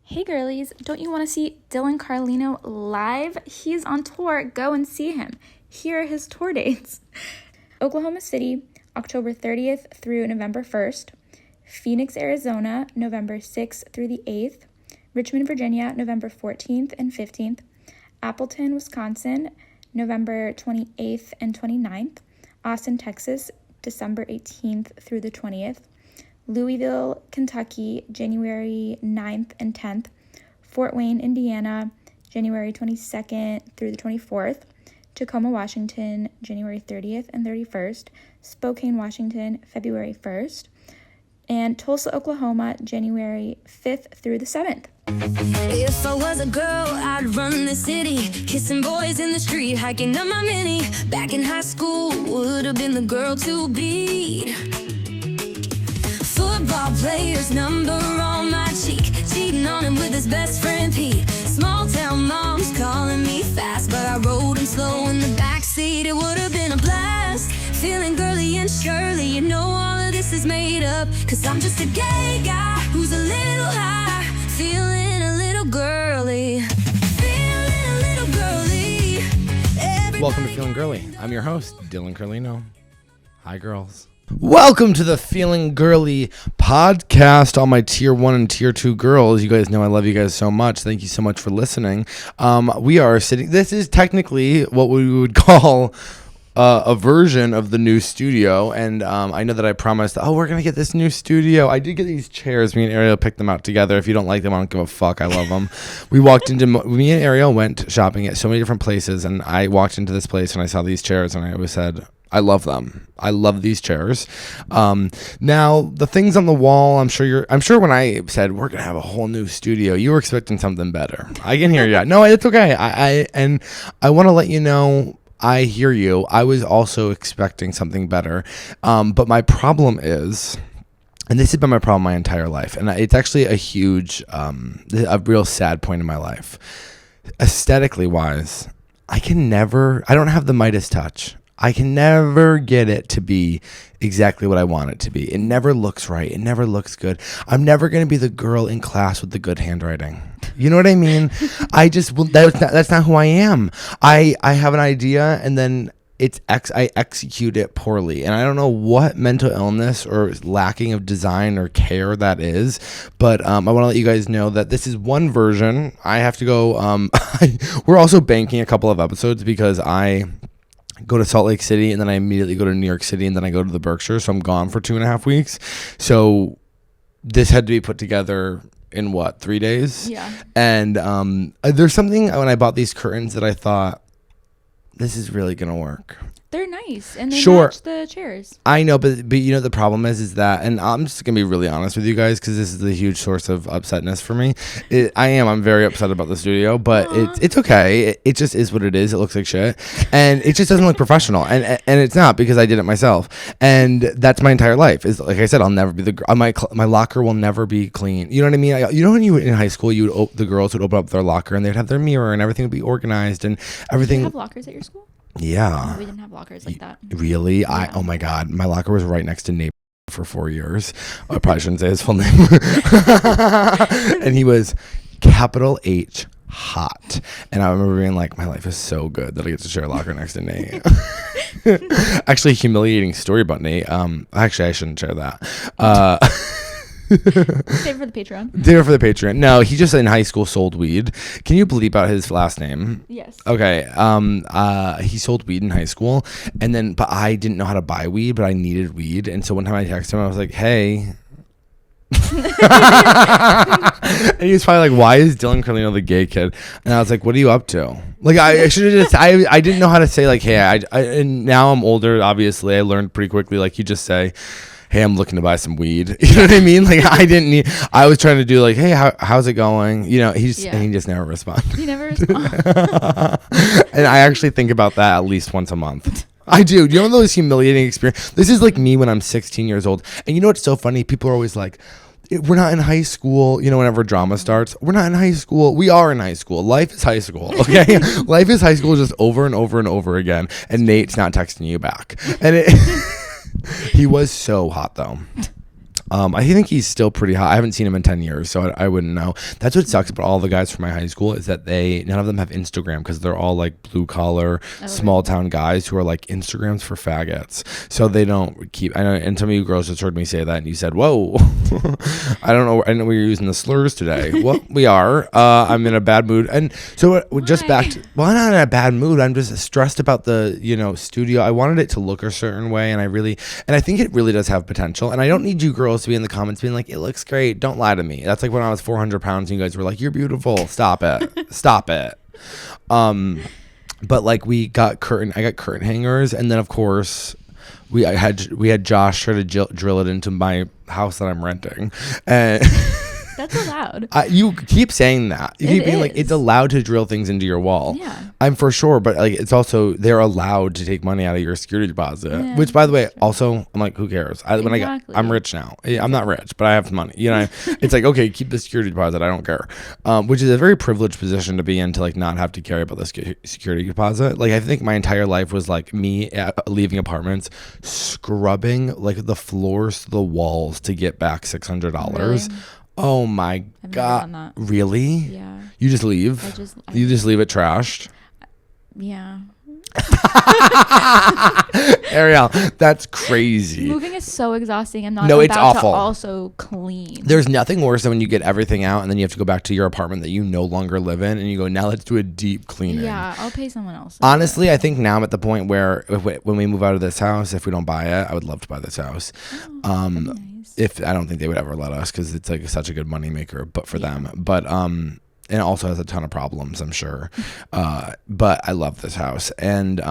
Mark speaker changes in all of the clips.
Speaker 1: Hey girlies, don't you want to see Dylan Carlino live? He's on tour. Go and see him. Here are his tour dates. Oklahoma City, October 30th through November 1st. Phoenix, Arizona, November 6th through the 8th. Richmond, Virginia, November 14th and 15th. Appleton, Wisconsin, November 28th and 29th. Austin, Texas, December 18th through the 20th. Louisville, Kentucky, January 9th and 10th. Fort Wayne, Indiana, January 22nd through the 24th. Tacoma, Washington, January 30th and 31st. Spokane, Washington, February 1st. And Tulsa, Oklahoma, January 5th through the 7th.
Speaker 2: If I was a girl, I'd run the city, kissing boys in the street, hiking up my mini. Back in high school, would have been the girl to beat. Football player's number on my cheek, cheating on him with his best friend Pete. Small town moms calling me fast, but I rode him slow in the backseat. It would have been a blast, feeling girly and Shirley. You know all of this is made up, cause I'm just a gay guy who's a little high, feeling a little girly, feeling a little girly.
Speaker 3: Welcome to Feelin Girlie. I'm your host, Dylan Carlino. Hi, girls. Welcome to the Feelin Girlie podcast, all my tier 1 and tier 2 girls. You guys know I love you guys so much. Thank you so much for listening. We are sitting, this is technically what we would call a version of the new studio, and I know that I promised, we're going to get this new studio. I did get these chairs. Me and Ariel picked them out together. If you don't like them, I don't give a fuck. I love them. Me and Ariel went shopping at so many different places, and I walked into this place, and I saw these chairs, and I always said, I love them. I love these chairs. Now the things on the wall, I'm sure when I said we're gonna have a whole new studio, you were expecting something better. I can hear you. No, it's okay. I want to let you know, I hear you. I was also expecting something better. But my problem is, and this has been my problem my entire life, and it's actually a huge, a real sad point in my life. Aesthetically wise, I don't have the Midas touch. I can never get it to be exactly what I want it to be. It never looks right. It never looks good. I'm never going to be the girl in class with the good handwriting. You know what I mean? That's not who I am. I have an idea, and then I execute it poorly. And I don't know what mental illness or lacking of design or care that is, but I want to let you guys know that this is one version. I have to go. We're also banking a couple of episodes because I go to Salt Lake City, and then I immediately go to New York City, and then I go to the Berkshire. So I'm gone for 2.5 weeks. So this had to be put together in 3 days?
Speaker 1: Yeah.
Speaker 3: And there's something when I bought these curtains that I thought, this is really going to work.
Speaker 1: They're nice, and they
Speaker 3: Sure.
Speaker 1: match the chairs.
Speaker 3: I know, but you know the problem is that, and I'm just gonna be really honest with you guys because this is a huge source of upsetness for me. I'm very upset about the studio, but it's okay. It just is what it is. It looks like shit, and it just doesn't look professional, and it's not because I did it myself, and that's my entire life. Is like I said, I'll never be my locker will never be clean. You know what I mean? You know when you were in high school, the girls would open up their locker and they'd have their mirror and everything would be organized and everything.
Speaker 1: Do you have lockers at your school?
Speaker 3: Yeah.
Speaker 1: No, we didn't have lockers like that.
Speaker 3: Really?
Speaker 1: Yeah.
Speaker 3: Oh my God. My locker was right next to neighbor for 4 years. I probably shouldn't say his full name. And he was capital H hot. And I remember being like, my life is so good that I get to share a locker next to Nate. Actually, humiliating story about Nate. Actually, I shouldn't share that.
Speaker 1: Save it for the Patreon.
Speaker 3: Dinner for the Patreon. No, he just in high school sold weed. Can you bleep out his last name?
Speaker 1: Yes.
Speaker 3: Okay. He sold weed in high school, but I didn't know how to buy weed, but I needed weed, and so one time I texted him, I was like, "Hey." And he was probably like, why is Dylan Carlino the gay kid? And I was like, what are you up to? Like, I should have just, I didn't know how to say like, hey, and now I'm older, obviously I learned pretty quickly, like you just say, hey, I'm looking to buy some weed. You know what I mean? Like I was trying to do like, hey, how's it going? You know, and he just never responded.
Speaker 1: He never responded.
Speaker 3: And I actually think about that at least once a month. I do. You know those humiliating experiences? This is like me when I'm 16 years old. And you know what's so funny? People are always like, we're not in high school. You know, whenever drama starts, we're not in high school. We are in high school. Life is high school. Okay. Life is high school just over and over and over again. And Nate's not texting you back. And he was so hot though. I think he's still pretty hot. I haven't seen him in 10 years, so I wouldn't know. That's what sucks about all the guys from my high school is that none of them have Instagram because they're all like blue collar, small town guys who are like Instagrams for faggots. So they don't keep. I know, and some of you girls just heard me say that, and you said, "Whoa, I don't know. I didn't know we were using the slurs today." Well, we are. I'm in a bad mood, and so just back to. Well, I'm not in a bad mood. I'm just stressed about the studio. I wanted it to look a certain way, and I think it really does have potential. And I don't need you girls to be in the comments being like, it looks great. Don't lie to me. That's like when I was 400 pounds and you guys were like, you're beautiful. Stop it. Stop it. But like I got curtain hangers. And then of course we had Josh try to drill it into my house that I'm renting. And
Speaker 1: that's allowed.
Speaker 3: You keep saying that. You keep being like, it's allowed to drill things into your wall.
Speaker 1: Yeah.
Speaker 3: I'm for sure, but like it's also they're allowed to take money out of your security deposit. Yeah, which, by the way, also I'm like, who cares? I'm rich now. I'm not rich, but I have money. It's like, okay, keep the security deposit. I don't care. Which is a very privileged position to be in, to like not have to carry about the security deposit. Like I think my entire life was like me leaving apartments, scrubbing like the floors to the walls to get back $600. Really? Oh my God. Really?
Speaker 1: Yeah.
Speaker 3: You just leave? You just leave it trashed?
Speaker 1: Yeah.
Speaker 3: Ariel, that's crazy.
Speaker 1: Moving is so exhausting. I'm not
Speaker 3: it's awful.
Speaker 1: To also clean.
Speaker 3: There's nothing worse than when you get everything out and then you have to go back to your apartment that you no longer live in and you go, now let's do a deep cleaning.
Speaker 1: Yeah, I'll pay someone else.
Speaker 3: Honestly, I think now I'm at the point where when we move out of this house, if we don't buy it, I would love to buy this house. Nice. If I don't think they would ever let us because it's like such a good money maker, but for them. But and it also has a ton of problems, I'm sure. But I love this house. And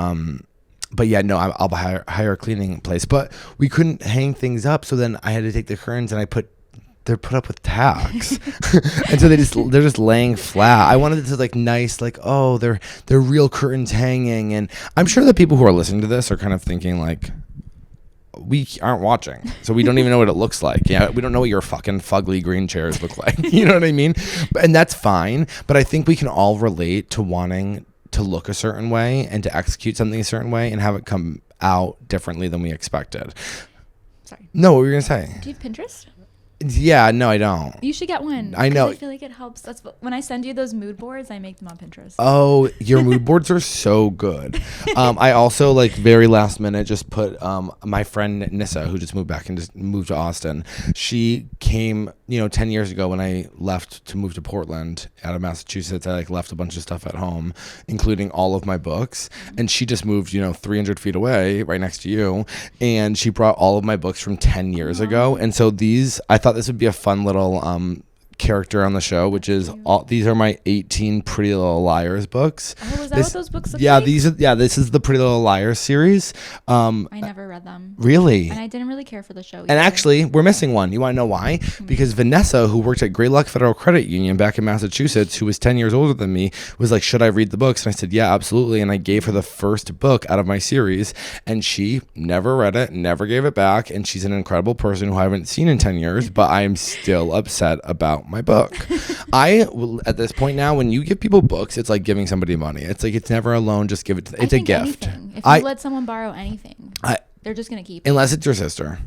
Speaker 3: but yeah, no, I'll hire a cleaning place. But we couldn't hang things up, so then I had to take the curtains and they're put up with tacks. And so they're just laying flat. I wanted it to like nice, like, oh, they're real curtains hanging. And I'm sure that people who are listening to this are kind of thinking like, we aren't watching, so we don't even know what it looks like. Yeah, we don't know what your fucking fugly green chairs look like. You know what I mean? And that's fine. But I think we can all relate to wanting to look a certain way and to execute something a certain way and have it come out differently than we expected.
Speaker 1: Sorry.
Speaker 3: No, what were you gonna say?
Speaker 1: Do you have Pinterest?
Speaker 3: Yeah, no, I don't.
Speaker 1: You should get one.
Speaker 3: I know.
Speaker 1: I feel like it helps. That's when I send you those mood boards, I make them on Pinterest.
Speaker 3: Oh, your mood boards are so good. I also like very last minute just put my friend Nissa, who just moved back and just moved to Austin. She came, 10 years ago when I left to move to Portland out of Massachusetts. I like left a bunch of stuff at home, including all of my books. And she just moved, 300 feet away, right next to you. And she brought all of my books from 10 years ago. And so I thought this would be a fun little character on the show, which is these are my 18 Pretty Little Liars books.
Speaker 1: Oh, is that what those books look
Speaker 3: like? This is the Pretty Little Liars series.
Speaker 1: I never read them.
Speaker 3: Really?
Speaker 1: And I didn't really care for the show either.
Speaker 3: And actually, we're missing one. You want to know why? Because Vanessa, who worked at Greylock Federal Credit Union back in Massachusetts, who was 10 years older than me, was like, should I read the books? And I said, yeah, absolutely. And I gave her the first book out of my series, and she never read it, never gave it back. And she's an incredible person who I haven't seen in 10 years, but I am still upset about my book. I will, at this point now, when you give people books, it's like giving somebody money. It's like, it's never a loan, just give it it's a gift.
Speaker 1: Anything. If you let someone borrow anything, they're just gonna keep it.
Speaker 3: Unless it's your sister.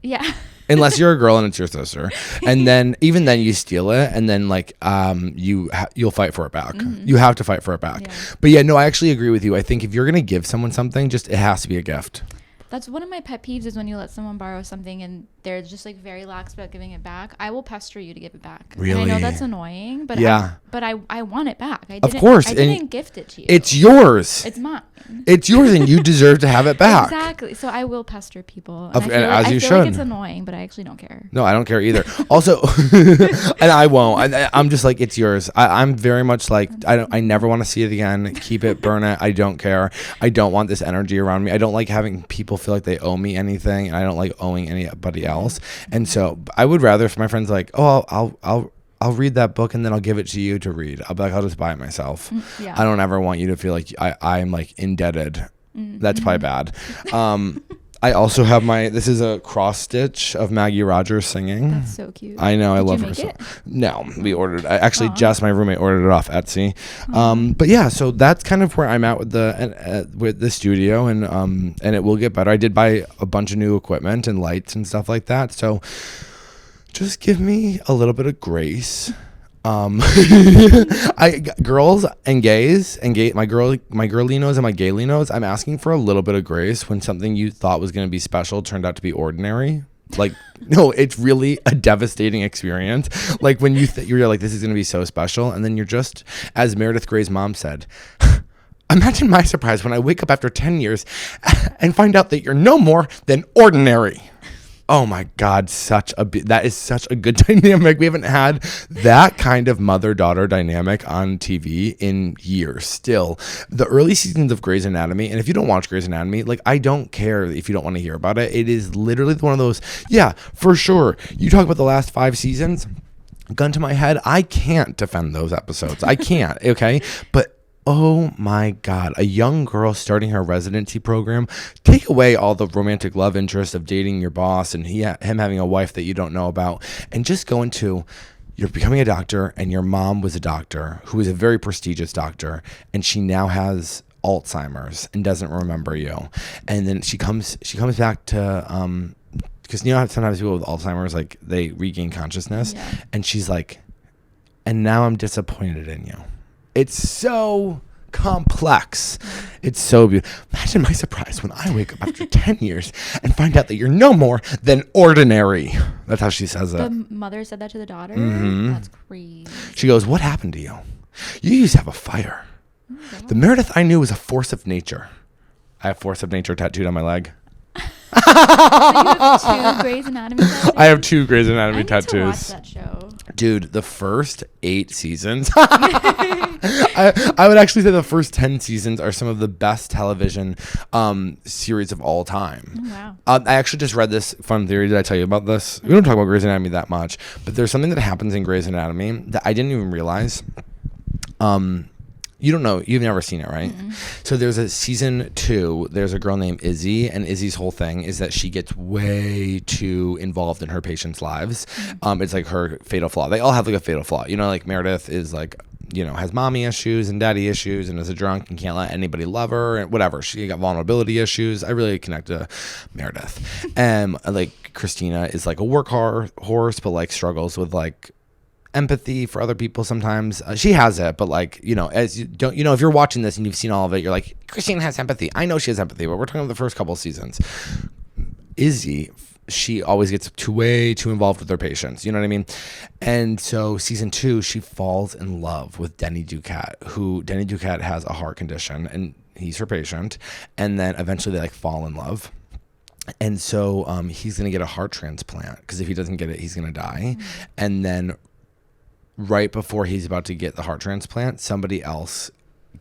Speaker 1: Yeah.
Speaker 3: Unless you're a girl and it's your sister, and then even then you steal it, and then like you'll fight for it back. Mm-hmm. You have to fight for it back. Yeah. But yeah, no, I actually agree with you. I think if you're gonna give someone something, just it has to be a gift.
Speaker 1: That's one of my pet peeves is when you let someone borrow something and they're just like very lax about giving it back. I will pester you to give it back.
Speaker 3: Really?
Speaker 1: And I know that's annoying, but I want it back. I didn't gift it to you.
Speaker 3: It's yours.
Speaker 1: It's mine.
Speaker 3: It's yours, and you deserve to have it back.
Speaker 1: Exactly. So I will pester people.
Speaker 3: And I feel like
Speaker 1: it's annoying, but I actually don't care.
Speaker 3: No, I don't care either. Also, and I won't. I'm just like, it's yours. I'm very much like, I never want to see it again. Keep it, burn it. I don't care. I don't want this energy around me. I don't like having people feel like they owe me anything, and I don't like owing anybody else. And so I would rather if my friend's like, oh, I'll read that book and then I'll give it to you to read. I'll be like, I'll just buy it myself. Yeah. I don't ever want you to feel like I'm like indebted. Mm-hmm. That's probably bad. I also have this is a cross stitch of Maggie Rogers singing.
Speaker 1: That's so cute.
Speaker 3: I know. I
Speaker 1: Did
Speaker 3: love
Speaker 1: you
Speaker 3: her
Speaker 1: make
Speaker 3: so.
Speaker 1: it?
Speaker 3: No, we ordered. Jess, my roommate, ordered it off Etsy. But yeah, so that's kind of where I'm at with the studio, and it will get better. I did buy a bunch of new equipment and lights and stuff like that. So just give me a little bit of grace. Girls and gays and my girlinos and my gaylinos, I'm asking for a little bit of grace when something you thought was going to be special turned out to be ordinary. Like, no, it's really a devastating experience. Like when you're like, this is going to be so special, and then you're just, as Meredith Gray's mom said, imagine my surprise when I wake up after 10 years and find out that you're no more than ordinary. Oh my God, that is such a good dynamic. We haven't had that kind of mother-daughter dynamic on TV in years. Still, the early seasons of Grey's Anatomy, and if you don't watch Grey's Anatomy, like, I don't care if you don't want to hear about it. It is literally one of those, yeah, for sure. You talk about the last 5 seasons, gun to my head, I can't defend those episodes. I can't, okay? But oh my God, a young girl starting her residency program, take away all the romantic love interest of dating your boss and him having a wife that you don't know about, and just go into, you're becoming a doctor, and your mom was a doctor who was a very prestigious doctor, and she now has Alzheimer's and doesn't remember you. And then she comes back to, because you know how sometimes people with Alzheimer's, like, they regain consciousness, and she's like, and now I'm disappointed in you. It's so complex. It's so beautiful. Imagine my surprise when I wake up after 10 years and find out that you're no more than ordinary. That's how she says it.
Speaker 1: The mother said that to the daughter?
Speaker 3: Mm-hmm.
Speaker 1: That's crazy.
Speaker 3: She goes, what happened to you? You used to have a fire. The Meredith I knew was a force of nature. I have force of nature tattooed on my leg.
Speaker 1: So you have 2 Grey's Anatomy tattoos?
Speaker 3: I have 2 Grey's Anatomy tattoos.
Speaker 1: I need to watch that show.
Speaker 3: Dude, the first 8 seasons, I would actually say the first 10 seasons are some of the best television series of all time.
Speaker 1: Oh, wow.
Speaker 3: I actually just read this fun theory. Did I tell you about this? We don't talk about Grey's Anatomy that much, but there's something that happens in Grey's Anatomy that I didn't even realize. You don't know. You've never seen it, right? Mm-hmm. So there's a season 2. There's a girl named Izzy, and Izzy's whole thing is that she gets way too involved in her patients' lives. Mm-hmm. It's like her fatal flaw. They all have like a fatal flaw. You know, like Meredith is like, you know, has mommy issues and daddy issues and is a drunk and can't let anybody love her and whatever. She got vulnerability issues. I really connect to Meredith. And like Christina is like a workhorse, but like struggles with like empathy for other people sometimes. She has it, but like, you know, as you don't, you know, if you're watching this and you've seen all of it, you're like, Christine has empathy. I know she has empathy, but we're talking about the first couple of seasons. Izzy, she always gets way too involved with her patients. You know what I mean? And so season 2, she falls in love with Denny Duquette, Denny Duquette has a heart condition and he's her patient. And then eventually they like fall in love. And so he's going to get a heart transplant because if he doesn't get it, he's going to die. Mm-hmm. And then right before he's about to get the heart transplant, somebody else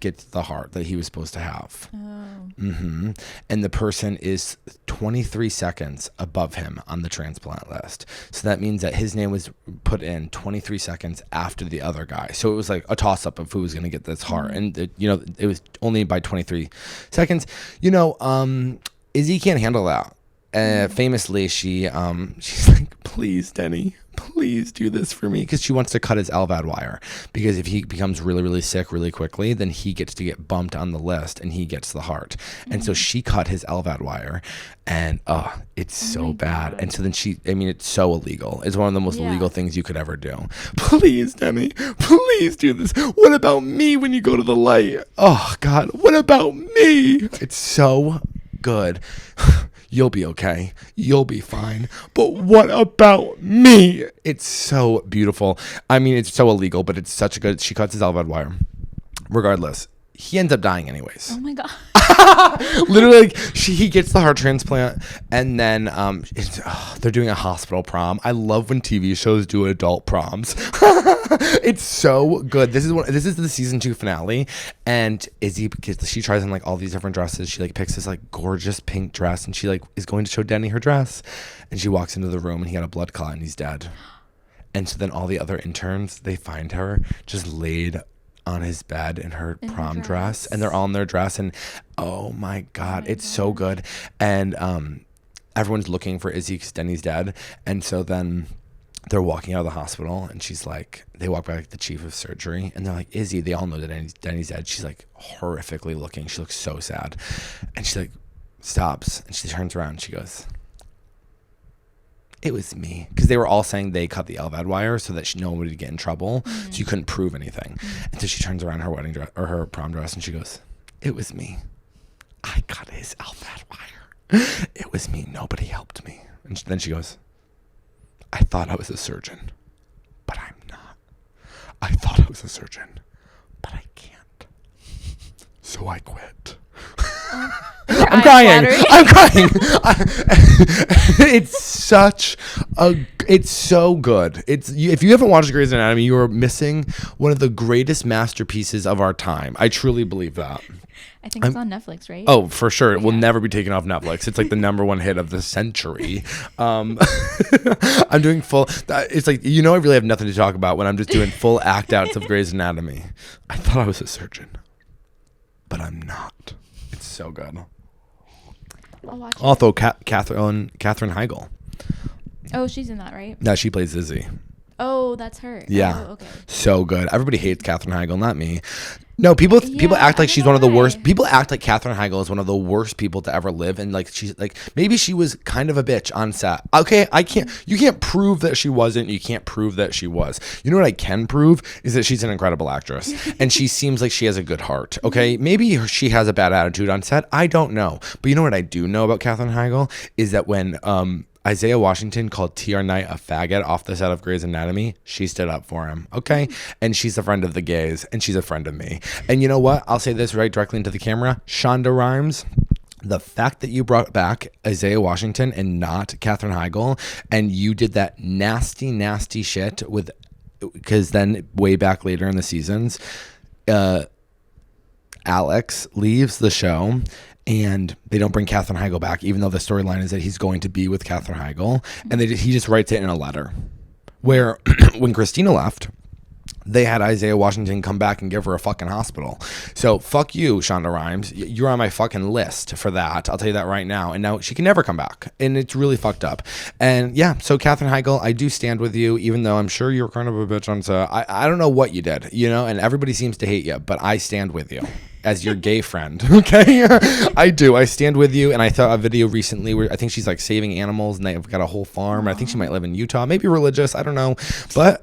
Speaker 3: gets the heart that he was supposed to have. Oh. Mm-hmm. And the person is 23 seconds above him on the transplant list. So that means that his name was put in 23 seconds after the other guy. So it was like a toss-up of who was going to get this heart. Mm-hmm. And, you know, it was only by 23 seconds. You know, Izzy can't handle that. Famously, she's like, please, Denny, please do this for me, because she wants to cut his LVAD wire, because if he becomes really, really sick really quickly, then he gets to get bumped on the list and he gets the heart. Mm-hmm. And so she cut his LVAD wire, and it's so bad. And so then it's so illegal. It's one of the most illegal things you could ever do. Please, Denny, please do this. What about me when you go to the light? Oh God, what about me? It's so good. You'll be okay. You'll be fine. But what about me? It's so beautiful. I mean, it's so illegal, but it's such a good. She cuts his LVAD wire. Regardless, he ends up dying anyways.
Speaker 1: Oh my God.
Speaker 3: Literally, like, he gets the heart transplant, and then they're doing a hospital prom. I love when TV shows do adult proms. It's so good. This is the season 2 finale, and she tries on like all these different dresses. She like picks this like gorgeous pink dress, and she like is going to show Denny her dress, and she walks into the room, and he had a blood clot, and he's dead. And so then all the other interns, they find her just laid on his bed in her prom dress, and they're all in their dress, and oh my God, it's so good. And everyone's looking for Izzy because Denny's dead. And so then they're walking out of the hospital, and she's like, they walk by like the chief of surgery, and they're like, Izzy, they all know that Denny's dead. She's like horrifically looking. She looks so sad. And she like stops, and she turns around, and she goes, it was me. Because they were all saying they cut the LVAD wire so that no one would get in trouble. So you couldn't prove anything. And so she turns around her wedding dress or her prom dress, and she goes, it was me. I cut his LVAD wire. It was me. Nobody helped me. And then she goes, I thought I was a surgeon, but I'm not. I thought I was a surgeon, but I can't. So I quit. I'm crying. I'm crying. It's so good. If you haven't watched Grey's Anatomy, you are missing one of the greatest masterpieces of our time. I truly believe that.
Speaker 1: I think it's on Netflix, right?
Speaker 3: Oh, for sure. It will never be taken off Netflix. It's like the #1 hit of the century. I'm doing full. It's like, I really have nothing to talk about when I'm just doing full act outs of Grey's Anatomy. I thought I was a surgeon, but I'm not. It's so good.
Speaker 1: I'll watch it.
Speaker 3: Also, Katherine Heigl.
Speaker 1: Oh, she's in that, right?
Speaker 3: No, she plays Izzy.
Speaker 1: Oh, that's her.
Speaker 3: Yeah.
Speaker 1: Oh, okay.
Speaker 3: So good. Everybody hates Katherine Heigl, not me. No, people act like she's one of the worst. People act like Katherine Heigl is one of the worst people to ever live, and like she's like, maybe she was kind of a bitch on set. Okay, you can't prove that she wasn't. You can't prove that she was. You know what I can prove is that she's an incredible actress, and she seems like she has a good heart. Okay, maybe she has a bad attitude on set. I don't know, but you know what I do know about Katherine Heigl is that when Isaiah Washington called T.R. Knight a faggot off the set of Grey's Anatomy, she stood up for him, okay? And she's a friend of the gays, and she's a friend of me. And you know what? I'll say this right directly into the camera. Shonda Rhimes, the fact that you brought back Isaiah Washington and not Katherine Heigl, and you did that nasty, nasty shit with, because then way back later in the seasons, Alex leaves the show, and they don't bring Katherine Heigl back, even though the storyline is that he's going to be with Katherine Heigl. And he just writes it in a letter. Where when Christina left, they had Isaiah Washington come back and give her a fucking hospital. So fuck you, Shonda Rhimes. You're on my fucking list for that. I'll tell you that right now. And now she can never come back. And it's really fucked up. And yeah, so Katherine Heigl, I do stand with you, even though I'm sure you're kind of a bitch on set. I don't know what you did, and everybody seems to hate you, but I stand with you. As your gay friend, okay? I do. I stand with you. And I saw a video recently where I think she's like saving animals, and they've got a whole farm. I think she might live in Utah, maybe religious. I don't know, but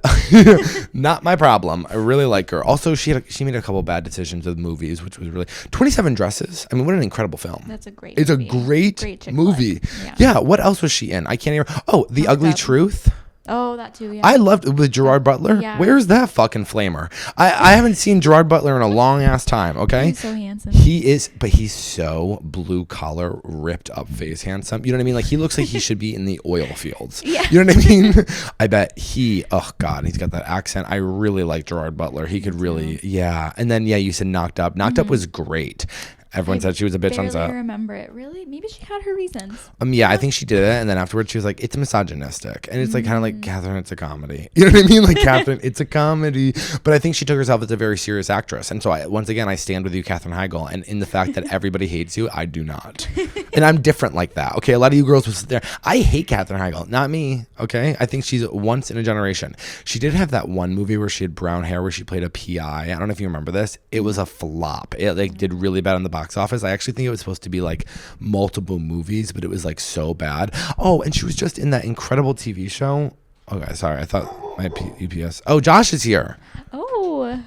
Speaker 3: not my problem. I really like her. Also, she made a couple bad decisions with movies, which was really 27 Dresses. I mean, what an incredible film.
Speaker 1: That's a great.
Speaker 3: It's
Speaker 1: movie.
Speaker 3: a great movie.
Speaker 1: Yeah.
Speaker 3: Yeah. What else was she in? I can't even. Oh, The Ugly Truth.
Speaker 1: Oh, that too, yeah.
Speaker 3: I loved it with Gerard Butler.
Speaker 1: Yeah.
Speaker 3: Where's that fucking flamer? I haven't seen Gerard Butler in a long ass time, okay?
Speaker 1: He's so handsome.
Speaker 3: But he's so blue collar, ripped up face handsome. You know what I mean? Like, he looks like he should be in the oil fields.
Speaker 1: Yeah.
Speaker 3: You know what I mean? I bet oh God, he's got that accent. I really like Gerard Butler. He could really, yeah. And then, yeah, you said Knocked Up. Knocked Up was great. Everyone said she was a bitch on set.
Speaker 1: I remember it. Really? Maybe she had her reasons.
Speaker 3: Yeah, I think she did it, and then afterwards she was like, "It's misogynistic," and it's like kind of like, Catherine, it's a comedy. You know what I mean? Like, Catherine, it's a comedy. But I think she took herself as a very serious actress, and so once again I stand with you, Katherine Heigl, and in the fact that everybody hates you, I do not, and I'm different like that. Okay, a lot of you girls will sit there. I hate Katherine Heigl, not me. Okay, I think she's once in a generation. She did have that one movie where she had brown hair, where she played a PI. I don't know if you remember this. It was a flop. It like did really bad on the box office. I actually think it was supposed to be like multiple movies, but it was like so bad. Oh, and she was just in that incredible TV show. Okay, sorry, I thought my UPS. Oh, Josh is here.
Speaker 1: Oh.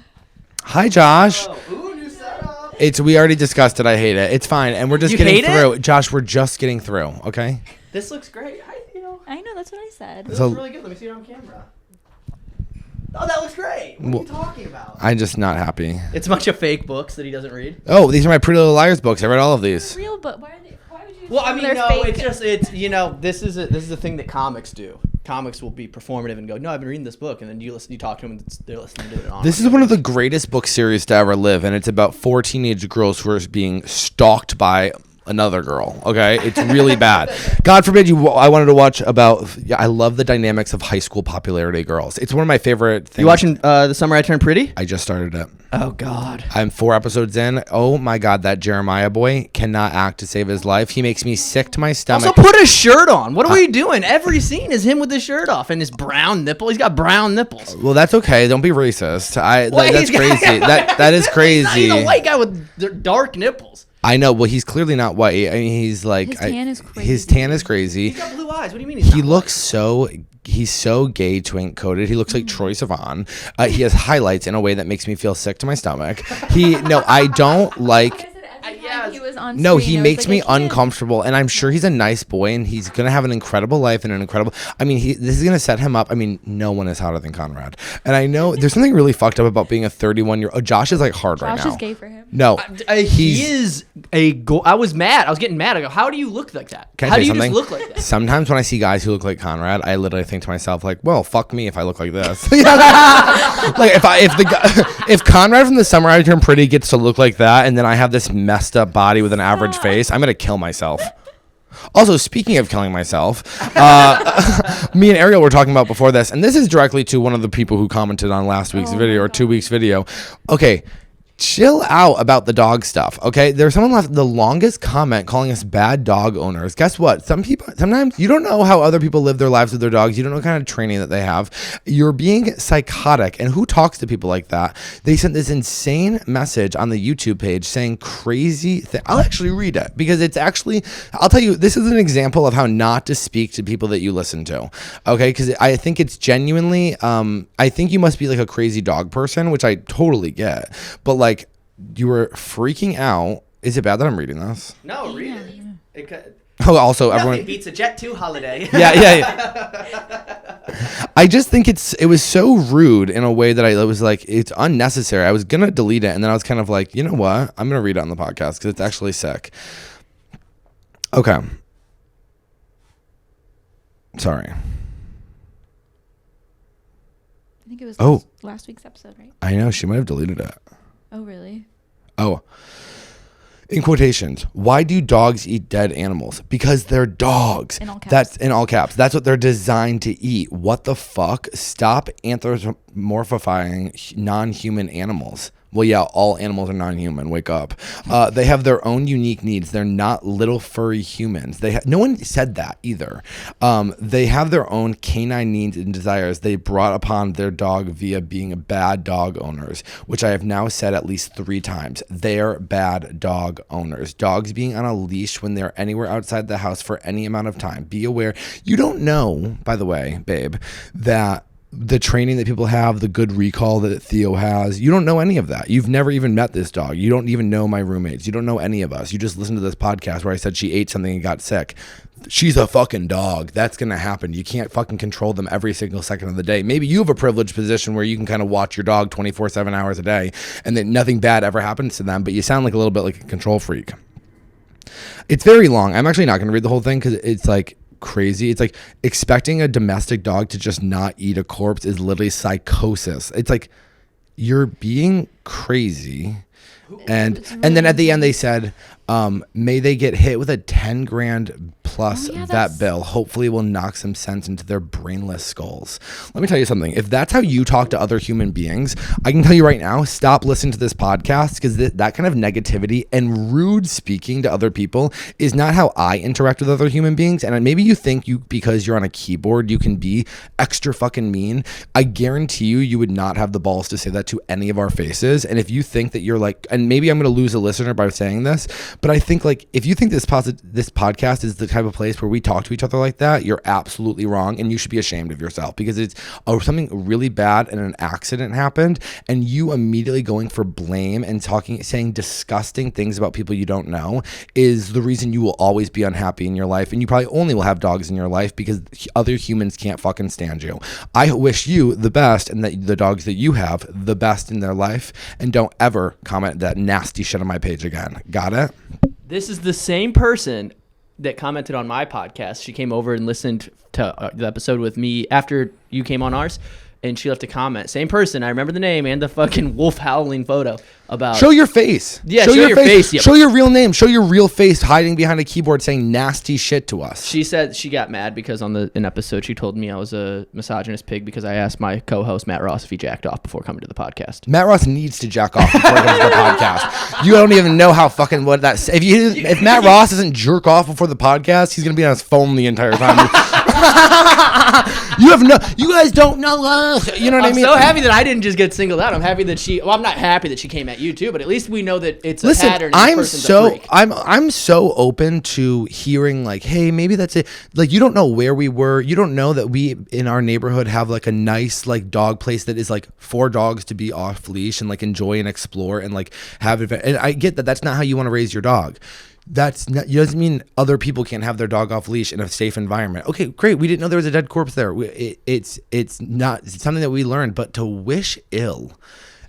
Speaker 3: Hi, Josh.
Speaker 4: Ooh, new setup.
Speaker 3: We already discussed it. I hate it. It's fine, and we're just getting through. Josh, we're just getting through. Okay.
Speaker 4: This looks great.
Speaker 1: I know, that's what I said.
Speaker 4: This looks really good. Let me see it on camera. Oh, that looks great. What are you talking about?
Speaker 3: I'm just not happy.
Speaker 4: It's a bunch of fake books that he doesn't read.
Speaker 3: Oh, these are my Pretty Little Liars books. I read all of these.
Speaker 1: Real, but why would you?
Speaker 4: Well, I mean, no,
Speaker 1: fake?
Speaker 4: this is a thing that comics do. Comics will be performative and go, no, I've been reading this book, and then you talk to them, and they're listening to it on.
Speaker 3: This is one of the greatest book series to ever live, and it's about 4 teenage girls who are being stalked by another girl. Okay, it's really bad. God forbid I wanted to watch about. I love the dynamics of high school popularity girls. It's one of my favorite things.
Speaker 4: You watching The Summer I Turned Pretty?
Speaker 3: I just started it.
Speaker 4: Oh God.
Speaker 3: I'm 4 episodes in. Oh my God, that Jeremiah boy cannot act to save his life. He makes me sick to my stomach.
Speaker 4: Also, put a shirt on. What are we doing? Every scene is him with his shirt off and his brown nipple. He's got brown nipples.
Speaker 3: Well, that's okay. Don't be racist. That's crazy. That is crazy.
Speaker 4: He's a white guy with dark nipples.
Speaker 3: I know. Well, he's clearly not white. I mean, he's like
Speaker 1: His tan is crazy.
Speaker 3: His tan is crazy.
Speaker 4: He's got blue eyes. What do you mean? He
Speaker 3: looks so. He's so gay twink coated. He looks like Troye Sivan. He has highlights in a way that makes me feel sick to my stomach. I don't like.
Speaker 1: He was on
Speaker 3: No,
Speaker 1: screen,
Speaker 3: he
Speaker 1: I was
Speaker 3: makes
Speaker 1: like,
Speaker 3: me
Speaker 1: I can't.
Speaker 3: uncomfortable, and I'm sure he's a nice boy, and he's gonna have an incredible life and an incredible. I mean, this is gonna set him up. I mean, no one is hotter than Conrad, and I know there's something really fucked up about being a 31-year-old. Oh, Josh is like hard right now.
Speaker 1: Josh is gay for him.
Speaker 3: No,
Speaker 4: he is I was mad. I was getting mad. I go, how do you look like that?
Speaker 3: Can I
Speaker 4: How
Speaker 3: tell
Speaker 4: do
Speaker 3: you
Speaker 4: you just
Speaker 3: something?
Speaker 4: look like that?
Speaker 3: Sometimes when I see guys who look like Conrad, I literally think to myself, like, well, fuck me if I look like this. Like if Conrad from the Summer I Turn Pretty gets to look like that, and then I have this messed up body with an average face, I'm gonna kill myself. Also, speaking of killing myself, me and Ariel were talking about before this, and this is directly to one of the people who commented on last week's video or 2 weeks video. Okay. Chill out about the dog stuff, okay? There's someone left the longest comment calling us bad dog owners. Guess what? Sometimes you don't know how other people live their lives with their dogs. You don't know what kind of training that they have. You're being psychotic. And who talks to people like that? They sent this insane message on the YouTube page saying crazy things. I'll actually read it because it's actually, I'll tell you, this is an example of how not to speak to people that you listen to, okay? Because I think it's genuinely, I think you must be like a crazy dog person, which I totally get. But like, you were freaking out. Is it bad that I'm reading this?
Speaker 4: No, read it.
Speaker 3: Oh, also
Speaker 4: Nothing
Speaker 3: everyone
Speaker 4: beats a Jet 2 holiday.
Speaker 3: yeah. I just think it was so rude in a way that I was like, it's unnecessary. I was gonna delete it, and then I was kind of like, you know what? I'm gonna read it on the podcast because it's actually sick. Okay. Sorry.
Speaker 1: I think it was last week's episode, right?
Speaker 3: I know she might have deleted it.
Speaker 1: Oh, really?
Speaker 3: Oh. In quotations, why do dogs eat dead animals? Because they're dogs.
Speaker 1: In all caps.
Speaker 3: That's in all caps. That's what they're designed to eat. What the fuck? Stop anthropomorphifying non-human animals. Well, yeah, all animals are non-human. Wake up. They have their own unique needs. They're not little furry humans. No one said that either. They have their own canine needs and desires they brought upon their dog via being bad dog owners, which I have now said at least 3 times. They're bad dog owners. Dogs being on a leash when they're anywhere outside the house for any amount of time. Be aware. You don't know, by the way, babe, that the training that people have, the good recall that Theo has, you don't know any of that. You've never even met this dog. You don't even know my roommates. You don't know any of us. You just listened to this podcast where I said she ate something and got sick. She's a fucking dog. That's going to happen. You can't fucking control them every single second of the day. Maybe you have a privileged position where you can kind of watch your dog 24/7 hours a day and that nothing bad ever happens to them, but you sound like a little bit like a control freak. It's very long. I'm actually not going to read the whole thing because it's like crazy. It's like expecting a domestic dog to just not eat a corpse is literally psychosis. It's like you're being crazy. And then at the end they said, may they get hit with a 10 grand plus vet bill. Hopefully it will knock some sense into their brainless skulls. Let me tell you something. If that's how you talk to other human beings, I can tell you right now, stop listening to this podcast because that kind of negativity and rude speaking to other people is not how I interact with other human beings. And maybe you think because you're on a keyboard, you can be extra fucking mean. I guarantee you would not have the balls to say that to any of our faces. And if you think that you're like, and maybe I'm going to lose a listener by saying this, but I think like if you think this podcast is the type of place where we talk to each other like that, you're absolutely wrong, and you should be ashamed of yourself because it's something really bad and an accident happened, and you immediately going for blame and saying disgusting things about people you don't know is the reason you will always be unhappy in your life, and you probably only will have dogs in your life because other humans can't fucking stand you. I wish you the best and that the dogs that you have the best in their life, and don't ever comment that nasty shit on my page again. Got it?
Speaker 4: This is the same person that commented on my podcast. She came over and listened to the episode with me after you came on ours. and she left a comment. Same person. I remember the name and the fucking wolf howling photo about.
Speaker 3: Show your face.
Speaker 4: Yeah, show your face. Yeah.
Speaker 3: Show your real name. Show your real face hiding behind a keyboard saying nasty shit to us.
Speaker 4: She said she got mad because on an episode she told me I was a misogynist pig because I asked my co-host Matt Ross if he jacked off before coming to the podcast.
Speaker 3: Matt Ross needs to jack off before he comes to the podcast. You don't even know how fucking what that's. If Matt Ross doesn't jerk off before the podcast, he's gonna be on his phone the entire time. You guys don't know. You know what I mean?
Speaker 4: I'm so happy that I didn't just get singled out. I'm happy that I'm not happy that she came at you too, but at least we know that it's a pattern.
Speaker 3: I'm so open to hearing like, hey, maybe that's it. Like, you don't know where we were. You don't know that we in our neighborhood have like a nice like dog place that is like for dogs to be off leash and like enjoy and explore and like have it. And I get that that's not how you want to raise your dog. That's not, it doesn't mean other people can't have their dog off leash in a safe environment. Okay, great. We didn't know there was a dead corpse there. It's something that we learned, but to wish ill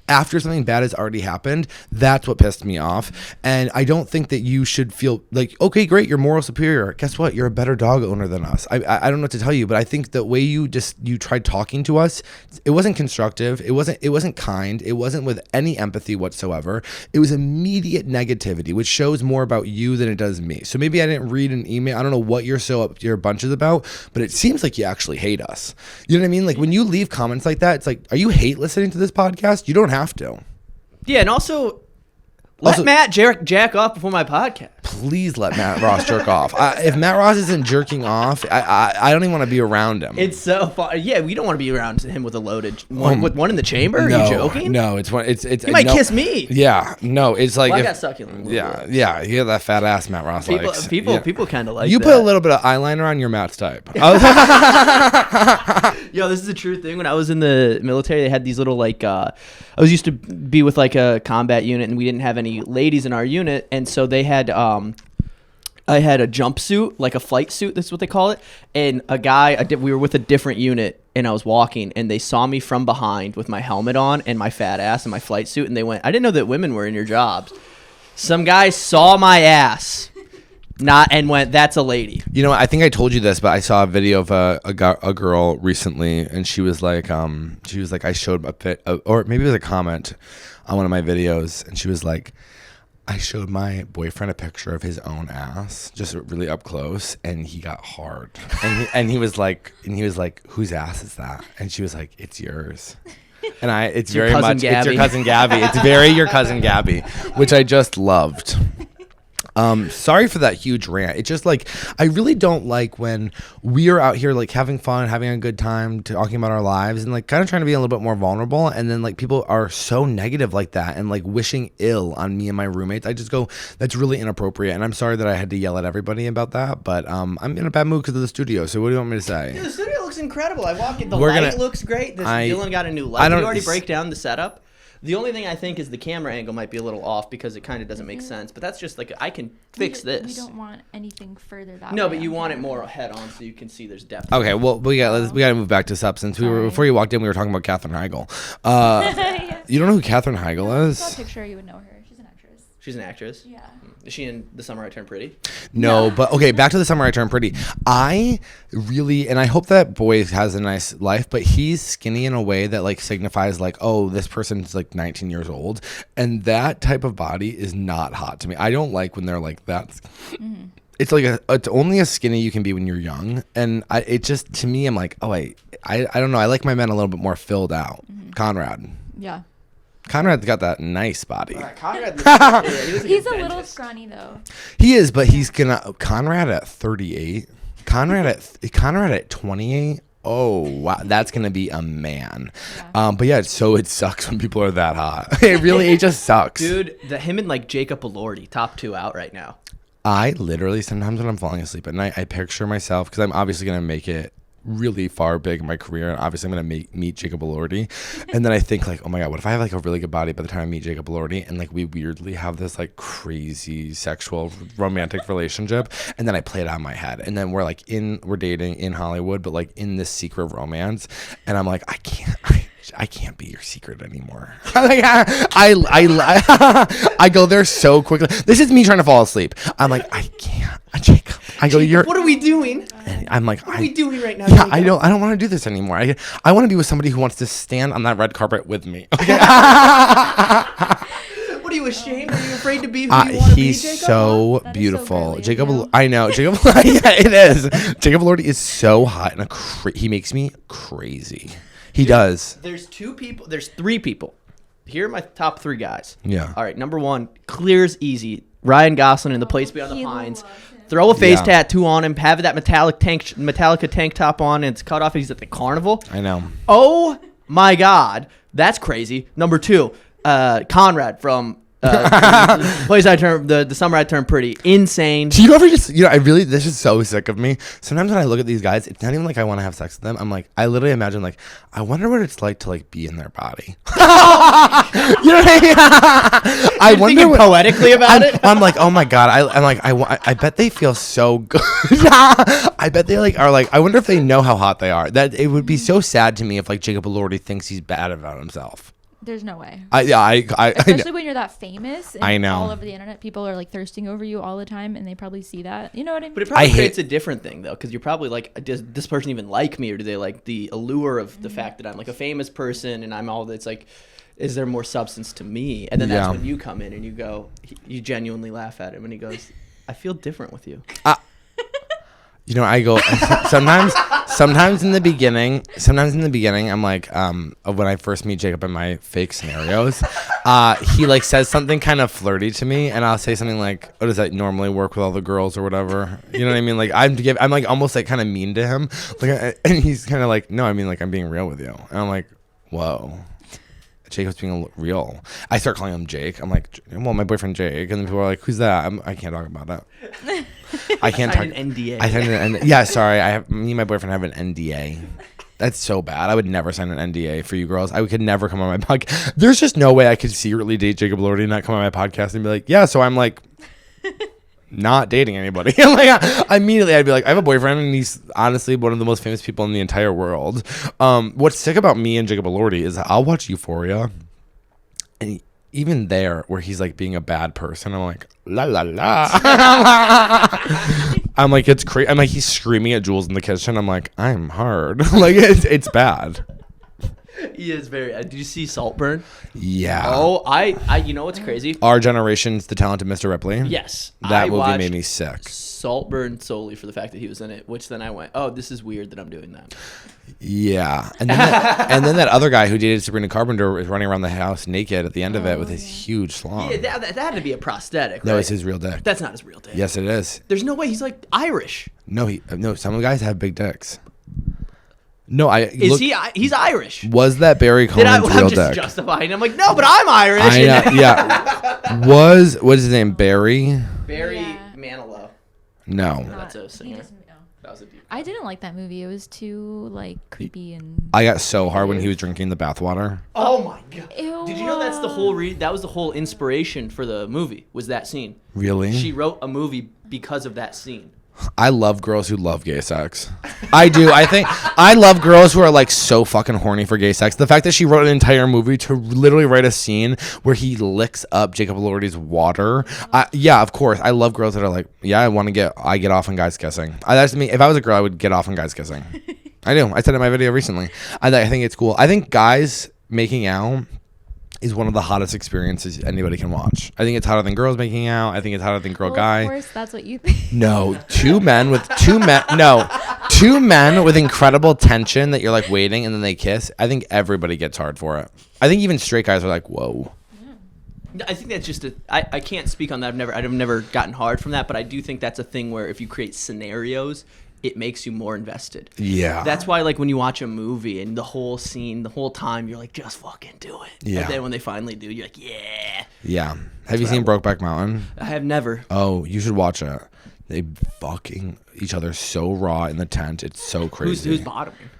Speaker 3: after something bad has already happened, that's what pissed me off. And I don't think that you should feel like, okay, great, you're moral superior. Guess what? You're a better dog owner than us. I don't know what to tell you, but I think the way you tried talking to us, it wasn't constructive. It wasn't kind. It wasn't with any empathy whatsoever. It was immediate negativity, which shows more about you than it does me. So maybe I didn't read an email. I don't know what you're so up your bunches about, but it seems like you actually hate us. You know what I mean? Like when you leave comments like that, it's like, are you hate listening to this podcast? You don't have to.
Speaker 4: Yeah, and also let Matt jack off before my podcast.
Speaker 3: Please let Matt Ross jerk off. If Matt Ross isn't jerking off, I don't even want to be around him.
Speaker 4: It's so fun. Yeah, we don't want to be around him with a loaded with one in the chamber.
Speaker 3: No,
Speaker 4: are you joking?
Speaker 3: No, it's one. It's.
Speaker 4: You might kiss me.
Speaker 3: Yeah, no, it's like.
Speaker 4: Well, I got succulent.
Speaker 3: Yeah, you have that fat ass Matt Ross likes.
Speaker 4: People kind of like.
Speaker 3: You
Speaker 4: that.
Speaker 3: put a little bit of eyeliner on your Matt's type.
Speaker 4: Yo, this is a true thing. When I was in the military, they had these little like. I was used to be with like a combat unit, and we didn't have any ladies in our unit, and so they had. I had a jumpsuit, like a flight suit. That's what they call it. And a guy, we were with a different unit, and I was walking, and they saw me from behind with my helmet on and my fat ass and my flight suit, and they went, "I didn't know that women were in your jobs." Some guy saw my ass. And went, "That's a lady."
Speaker 3: You know, I think I told you this, but I saw a video of a girl recently, and she was like, I showed a bit, or maybe it was a comment on one of my videos, and she was like, I showed my boyfriend a picture of his own ass, just really up close, and he got hard, and he was like, "Whose ass is that?" And she was like, "It's yours." And it's very much, it's your cousin Gabby. It's very your cousin Gabby, which I just loved. Sorry for that huge rant. It's just like, I really don't like when we are out here like having fun, having a good time, talking about our lives and like kind of trying to be a little bit more vulnerable. And then like people are so negative like that and like wishing ill on me and my roommates. I just go, that's really inappropriate. And I'm sorry that I had to yell at everybody about that, but I'm in a bad mood because of the studio. So what do you want me to say?
Speaker 4: Dude, the studio looks incredible. I walk in, light looks great. Dylan got a new light. Did you already break down the setup? The only thing I think is the camera angle might be a little off because it kind of doesn't make sense. But that's just like, I can fix this.
Speaker 1: We don't want anything further that way.
Speaker 4: No, but you want it more head on so you can see there's depth.
Speaker 3: Okay, well, we got to move back to substance. Before you walked in, we were talking about Katherine Heigl. You don't know who Katherine Heigl is?
Speaker 1: I saw a picture, you would know her. She's an actress.
Speaker 4: She's an actress?
Speaker 1: Yeah.
Speaker 4: Is she in The Summer I Turned Pretty?
Speaker 3: No, but okay, back to The Summer I Turned Pretty. I really, and I hope that boy has a nice life, but he's skinny in a way that like signifies like, oh, this person's like 19 years old. And that type of body is not hot to me. I don't like when they're like that. Mm-hmm. It's like it's only as skinny you can be when you're young. And it just, to me, I'm like, oh, I don't know. I like my men a little bit more filled out. Mm-hmm. Conrad.
Speaker 1: Yeah.
Speaker 3: Conrad's got that nice body.
Speaker 4: Conrad
Speaker 1: he's a little scrawny though.
Speaker 3: He is, but he's gonna Conrad at 38. Conrad at 28. Oh wow, that's gonna be a man. Yeah. But yeah, so it sucks when people are that hot. It just sucks.
Speaker 4: Dude, him and like Jacob Elordi, top 2 out right now.
Speaker 3: I literally sometimes when I'm falling asleep at night, I picture myself because I'm obviously gonna make it really far big in my career, and obviously I'm gonna meet Jacob Elordi, and then I think like, oh my god, what if I have like a really good body by the time I meet Jacob Elordi, and like we weirdly have this like crazy sexual romantic relationship, and then I play it out in my head, and then we're dating in Hollywood, but like in this secret romance, and I'm like, I can't be your secret anymore. I go there so quickly. This is me trying to fall asleep. I'm like, I can't. Jacob. I go,
Speaker 4: what are we doing?
Speaker 3: I'm like,
Speaker 4: What are we doing right now?
Speaker 3: Yeah,
Speaker 4: Jacob?
Speaker 3: I don't want to do this anymore. I want to be with somebody who wants to stand on that red carpet with me. Okay.
Speaker 4: What are you ashamed? Are you afraid to be who you want to be,
Speaker 3: He's
Speaker 4: Jacob?
Speaker 3: so
Speaker 1: That is so
Speaker 3: beautiful.
Speaker 1: girly of
Speaker 3: Jacob,
Speaker 1: you.
Speaker 3: I know. Jacob, yeah, it is. Jacob Elordi is so hot and he makes me crazy. He does.
Speaker 4: There's three people. Here are my top three guys.
Speaker 3: Yeah.
Speaker 4: All right, number one, clear as easy. Ryan Gosling in The Place Beyond the
Speaker 1: He
Speaker 4: Pines.
Speaker 1: loves him.
Speaker 4: Throw a face
Speaker 3: Yeah.
Speaker 4: tattoo on him, have that Metallica tank top on, and it's cut off. And he's at the carnival.
Speaker 3: I know.
Speaker 4: Oh my God, that's crazy. Number two, Conrad from Place I Turned the Summer I Turned Pretty. Insane.
Speaker 3: Do you ever just, this is so sick of me. Sometimes when I look at these guys, it's not even like I want to have sex with them. I'm like, I literally imagine like, I wonder what it's like to like be in their body. You know what I mean? I wonder
Speaker 4: Thinking poetically about it.
Speaker 3: I'm like, oh my God. I bet they feel so good. I bet they like are like, I wonder if they know how hot they are. That it would be so sad to me if like Jacob Elordi thinks he's bad about himself.
Speaker 1: There's no way.
Speaker 3: I
Speaker 1: Especially when you're that famous. And
Speaker 3: I know.
Speaker 1: All over the internet, people are like thirsting over you all the time, and they probably see that. You know what I mean?
Speaker 4: But it probably
Speaker 3: I hate-
Speaker 4: creates a different thing though, because you're probably like, does this person even like me, or do they like the allure of the fact that I'm like a famous person and I'm all that's like, is there more substance to me? And then that's
Speaker 3: Yeah.
Speaker 4: when you come in and you go, you genuinely laugh at him, and he goes, I feel different with you.
Speaker 3: I go sometimes in the beginning, I'm like, when I first meet Jacob in my fake scenarios, he like says something kind of flirty to me, and I'll say something like, "Oh, does that normally work with all the girls or whatever?" You know what I mean? Like I'm like almost like kind of mean to him, like, and he's kind of like, "No, I mean like I'm being real with you," and I'm like, "Whoa." Jacob's being real. I start calling him Jake. I'm like, well, my boyfriend Jake, and then people are like, "Who's that?" I can't talk about it. I can't talk.
Speaker 4: Signed an NDA.
Speaker 3: I signed an NDA. Yeah, sorry. Me and my boyfriend have an NDA. That's so bad. I would never sign an NDA for you girls. I could never come on my podcast. There's just no way I could secretly date Jacob Elordi and not come on my podcast and be like, yeah. So I'm like, not dating anybody. Like immediately, I'd be like, I have a boyfriend, and he's honestly one of the most famous people in the entire world. What's sick about me and Jacob Elordi is I'll watch Euphoria, and even there, where he's like being a bad person, I'm like, la la la. I'm like, it's crazy. I'm like, he's screaming at Jules in the kitchen. I'm like, I'm hard. Like it's bad.
Speaker 4: He is very. Did you see Saltburn?
Speaker 3: Yeah.
Speaker 4: Oh, I. You know what's crazy?
Speaker 3: Our Generation's The Talented Mr. Ripley.
Speaker 4: Yes,
Speaker 3: That
Speaker 4: I
Speaker 3: movie
Speaker 4: watched
Speaker 3: made me sick.
Speaker 4: Saltburn solely for the fact that he was in it, which then I went, oh, this is weird that I'm doing that.
Speaker 3: Yeah. And then that other guy who dated Sabrina Carpenter was running around the house naked at the end of it with his huge schlong.
Speaker 4: Yeah, that had to be a prosthetic.
Speaker 3: No,
Speaker 4: right?
Speaker 3: it's his real dick.
Speaker 4: That's not his real dick.
Speaker 3: Yes, it is.
Speaker 4: There's no way he's like Irish.
Speaker 3: No, some guys have big dicks. No,
Speaker 4: He's Irish.
Speaker 3: Was that Barry Conan's
Speaker 4: I'm
Speaker 3: real
Speaker 4: just
Speaker 3: dick?
Speaker 4: justifying. I'm like, no, but I'm Irish.
Speaker 3: Yeah. What's his name? Barry?
Speaker 4: Barry
Speaker 1: Yeah.
Speaker 4: Manilow.
Speaker 3: No.
Speaker 4: That's a singer. That was a deep.
Speaker 1: I didn't like that movie. It was too like creepy and.
Speaker 3: I got so hard when he was drinking the bathwater.
Speaker 4: Oh my god!
Speaker 1: Ew.
Speaker 4: Did you know that's the whole that was the whole inspiration for the movie? Was that scene?
Speaker 3: Really?
Speaker 4: She wrote a movie because of that scene.
Speaker 3: I love girls who love gay sex. I do. I think I love girls who are like so fucking horny for gay sex. The fact that she wrote an entire movie to literally write a scene where he licks up Jacob Elordi's water. Yeah, of course. I love girls that are like, yeah, I get off on guys kissing. That's me. If I was a girl, I would get off on guys kissing. I do. I said it in my video recently. I think it's cool. I think guys making out is one of the hottest experiences anybody can watch. I think it's hotter than girls making out. I think it's hotter than girl guy.
Speaker 1: Of course, that's what you think.
Speaker 3: No, two men with incredible tension that you're like waiting and then they kiss. I think everybody gets hard for it. I think even straight guys are like, whoa.
Speaker 4: I think that's just I can't speak on that. I've never gotten hard from that, but I do think that's a thing where if you create scenarios, it makes you more invested.
Speaker 3: Yeah.
Speaker 4: That's why, like, when you watch a movie and the whole scene, the whole time, you're like, just fucking do it.
Speaker 3: Yeah.
Speaker 4: And then when they finally do, you're like, yeah.
Speaker 3: Yeah. Have you seen Brokeback Mountain?
Speaker 4: I have never.
Speaker 3: Oh, you should watch it. They fucking each other so raw in the tent. It's so crazy.
Speaker 4: Who's bottoming?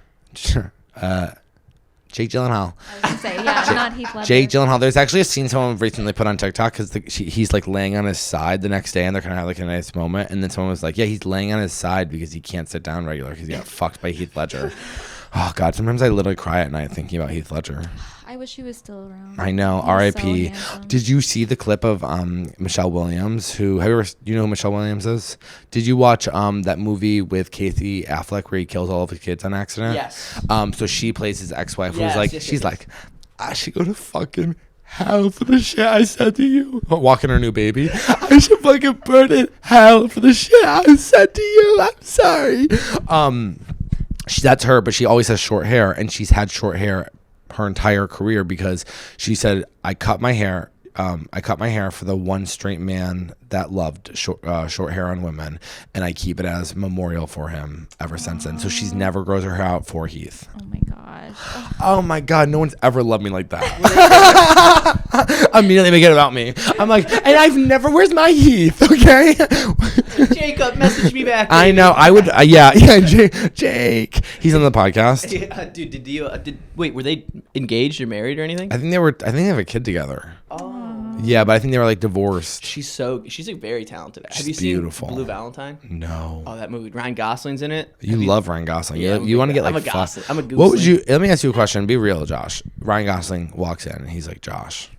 Speaker 3: Jake Gyllenhaal.
Speaker 1: I was gonna say, yeah, not Heath Ledger.
Speaker 3: Jake Gyllenhaal. There's actually a scene someone recently put on TikTok because he's like laying on his side the next day and they're kind of have like a nice moment. And then someone was like, yeah, he's laying on his side because he can't sit down regular because he got fucked by Heath Ledger. Oh God, sometimes I literally cry at night thinking about Heath Ledger.
Speaker 1: I wish he was still around.
Speaker 3: I know,
Speaker 1: He was
Speaker 3: R.I.P.
Speaker 1: so handsome.
Speaker 3: Did you see the clip of Michelle Williams? You know who Michelle Williams is? Did you watch that movie with Casey Affleck where he kills all of his kids on accident?
Speaker 4: Yes.
Speaker 3: So she plays his ex-wife,
Speaker 4: Yes,
Speaker 3: who's like,
Speaker 4: yes,
Speaker 3: she's
Speaker 4: yes,
Speaker 3: like, I should go to fucking hell for the shit I said to you. Walking her new baby. I should fucking burn in hell for the shit I said to you. I'm sorry. That's her, but she always has short hair, and she's had short hair her entire career because she said, I cut my hair for the one straight man that loved short hair on women, and I keep it as memorial for him ever since then. So she's never grows her hair out for Heath.
Speaker 1: Oh my gosh.
Speaker 3: Oh my God, no one's ever loved me like that. Immediately make it about me. I'm like, and I've never, where's my Heath? Okay.
Speaker 4: Jacob, message me back.
Speaker 3: I know. I would. Yeah. Jake. He's on the podcast.
Speaker 4: Dude, wait, were they engaged or married or anything?
Speaker 3: I think they have a kid together.
Speaker 4: Oh.
Speaker 3: Yeah, but I think they were like divorced.
Speaker 4: She's like very talented. Have
Speaker 3: She's
Speaker 4: you seen
Speaker 3: beautiful.
Speaker 4: Blue Valentine?
Speaker 3: No.
Speaker 4: Oh, that movie. Ryan Gosling's in it.
Speaker 3: You love Ryan Gosling.
Speaker 4: Yeah,
Speaker 3: you want to get like
Speaker 4: I'm a Gosling. I'm a
Speaker 3: What would
Speaker 4: Goosling.
Speaker 3: you? Let me ask you a question. Be real, Josh. Ryan Gosling walks in and he's like, Josh,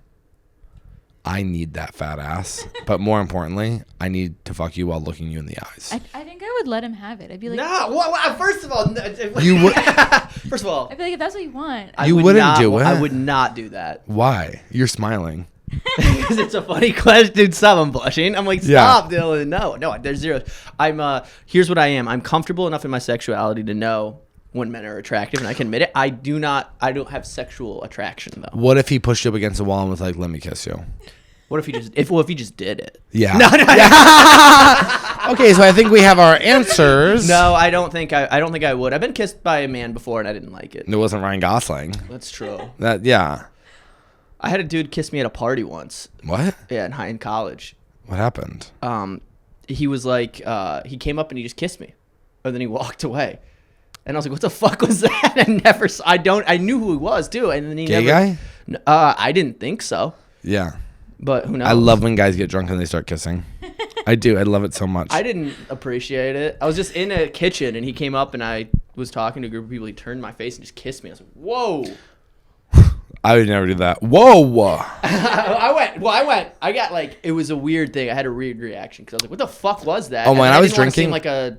Speaker 3: I need that fat ass, but more importantly, I need to fuck you while looking you in the eyes.
Speaker 1: I think I would let him have it. I'd be like,
Speaker 4: No, first of all,
Speaker 3: You would.
Speaker 4: First of all,
Speaker 1: I'd be like, if that's what you want.
Speaker 3: You wouldn't do it.
Speaker 4: I would not do that
Speaker 3: Why? You're smiling.
Speaker 4: because it's a funny question. Dude, stop! I'm blushing. I'm like, stop, Dylan. No, there's zero. Here's what I am. I'm comfortable enough in my sexuality to know when men are attractive, and I can admit it. I don't have sexual attraction though.
Speaker 3: What if he pushed you up against the wall and was like, "Let me kiss you"?
Speaker 4: What if he just did it?
Speaker 3: Yeah.
Speaker 4: No.
Speaker 3: Okay, so I think we have our answers.
Speaker 4: No, I don't think I would. I've been kissed by a man before and I didn't like it.
Speaker 3: It wasn't Ryan Gosling.
Speaker 4: That's true.
Speaker 3: Yeah.
Speaker 4: I had a dude kiss me at a party once.
Speaker 3: What?
Speaker 4: Yeah, in college.
Speaker 3: What happened?
Speaker 4: He was like, he came up and he just kissed me, and then he walked away, and I was like, "What the fuck was that?" I knew who he was too, and then he
Speaker 3: Gay
Speaker 4: never.
Speaker 3: guy?
Speaker 4: I didn't think so,
Speaker 3: Yeah.
Speaker 4: but who knows?
Speaker 3: I love when guys get drunk and they start kissing. I do. I love it so much.
Speaker 4: I didn't appreciate it. I was just in a kitchen, and he came up, and I was talking to a group of people. He turned my face and just kissed me. I was like, "Whoa."
Speaker 3: I would never do that. Whoa.
Speaker 4: I went. I got like, it was a weird thing. I had a weird reaction because I was like, what the fuck was that?
Speaker 3: Oh, man, I was
Speaker 4: didn't wanna seem
Speaker 3: drinking-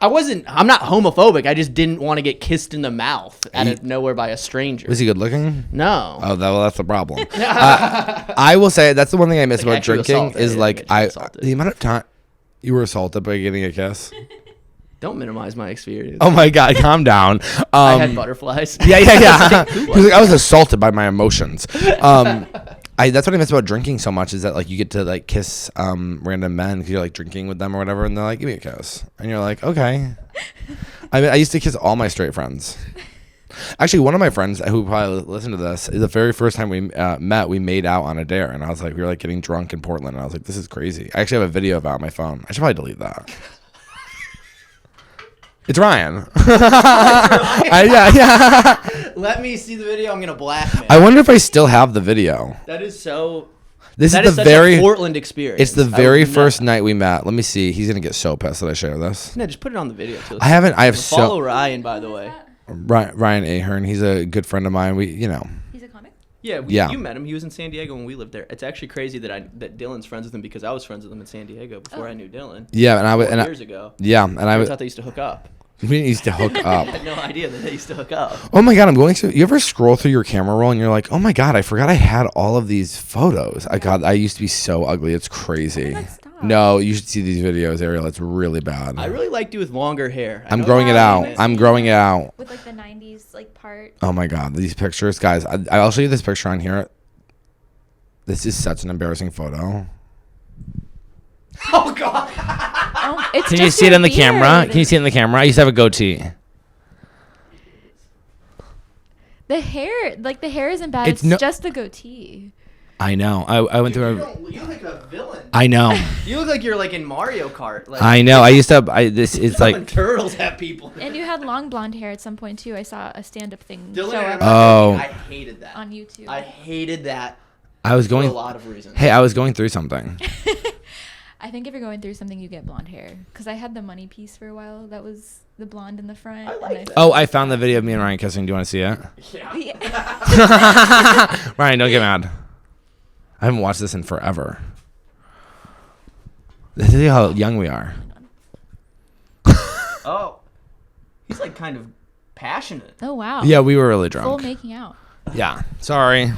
Speaker 4: I'm not homophobic. I just didn't want to get kissed in the mouth out of nowhere by a stranger.
Speaker 3: Was he good looking?
Speaker 4: No.
Speaker 3: Oh, that's the problem. I will say that's the one thing I miss about
Speaker 4: actually
Speaker 3: drinking
Speaker 4: assaulted.
Speaker 3: is
Speaker 4: Yeah,
Speaker 3: like
Speaker 4: actually assaulted.
Speaker 3: the amount of time you were assaulted by getting a kiss.
Speaker 4: Don't minimize my experience.
Speaker 3: Oh my God, calm down.
Speaker 4: I had butterflies.
Speaker 3: Yeah. He was like, I was assaulted by my emotions. That's what I miss about drinking so much is that like you get to like kiss random men because you're like drinking with them or whatever, and they're like, give me a kiss, and you're like, okay. I mean, I used to kiss all my straight friends. Actually, one of my friends who probably listened to this, the very first time we met, we made out on a dare, and I was like, we were like getting drunk in Portland, and I was like, this is crazy. I actually have a video of it on my phone. I should probably delete that. It's Ryan. Yeah.
Speaker 4: Let me see the video. I'm gonna blackmail.
Speaker 3: I wonder if I still have the video.
Speaker 4: That is so.
Speaker 3: This
Speaker 4: That
Speaker 3: is
Speaker 4: is
Speaker 3: the
Speaker 4: such
Speaker 3: very
Speaker 4: a Portland experience.
Speaker 3: It's the
Speaker 4: I
Speaker 3: very
Speaker 4: would
Speaker 3: first
Speaker 4: not-
Speaker 3: night we met. Let me see. He's gonna get so pissed that I share this.
Speaker 4: No, just put it on the video too.
Speaker 3: I have
Speaker 4: Follow Ryan, by the way.
Speaker 3: Ryan Ahern. He's a good friend of mine.
Speaker 1: He's a comic?
Speaker 4: Yeah,
Speaker 3: Yeah.
Speaker 4: You met him. He was in San Diego when we lived there. It's actually crazy that Dylan's friends with him because I was friends with him in San Diego before I knew Dylan.
Speaker 3: Yeah, and I was
Speaker 4: 4 years ago.
Speaker 3: Yeah, and
Speaker 4: I
Speaker 3: I
Speaker 4: thought they used to hook up.
Speaker 3: we used to hook up.
Speaker 4: I had no idea that they used to hook up.
Speaker 3: Oh my God, I'm going to. You ever scroll through your camera roll and you're like, oh my God, I forgot I had all of these photos. I used to be so ugly. It's crazy.
Speaker 1: Stop.
Speaker 3: No, you should see these videos, Ariel. It's really bad.
Speaker 4: I really liked you with longer hair.
Speaker 3: I'm growing it out. I'm growing it out.
Speaker 1: With like the 90s like part.
Speaker 3: Oh my God, these pictures, guys. I'll show you this picture on here. This is such an embarrassing photo.
Speaker 4: Oh God.
Speaker 1: Oh, it's
Speaker 3: Can you
Speaker 1: just
Speaker 3: see it
Speaker 1: your
Speaker 3: in the camera?
Speaker 1: beard.
Speaker 3: Can you see it in the camera? I used to have a goatee.
Speaker 1: The hair isn't bad.
Speaker 3: It's
Speaker 1: It's just the goatee.
Speaker 3: I know. I went through
Speaker 4: You look like a villain.
Speaker 3: I know.
Speaker 4: You look like you're like in Mario Kart. Like,
Speaker 3: I know. I used to. It's
Speaker 4: throwing
Speaker 3: like.
Speaker 4: turtles at people.
Speaker 1: And you had long blonde hair at some point too. I saw a stand-up thing
Speaker 4: Dylan,
Speaker 1: show up
Speaker 3: Oh.
Speaker 4: I hated that.
Speaker 1: on YouTube.
Speaker 4: I hated that
Speaker 3: I was
Speaker 4: for a
Speaker 3: going.
Speaker 4: lot of reasons.
Speaker 3: Hey, I was going through something.
Speaker 1: I think if you're going through something, you get blonde hair. Because I had the money piece for a while. That was the blonde in the front.
Speaker 4: I like that.
Speaker 3: Oh, I found the video of me and Ryan kissing. Do you want to see it?
Speaker 4: Yeah.
Speaker 3: Ryan, don't get mad. I haven't watched this in forever. This is how young we are.
Speaker 4: Oh. He's like kind of passionate.
Speaker 1: Oh, wow.
Speaker 3: Yeah, we were really
Speaker 1: Full
Speaker 3: drunk.
Speaker 1: making out.
Speaker 3: Yeah, sorry.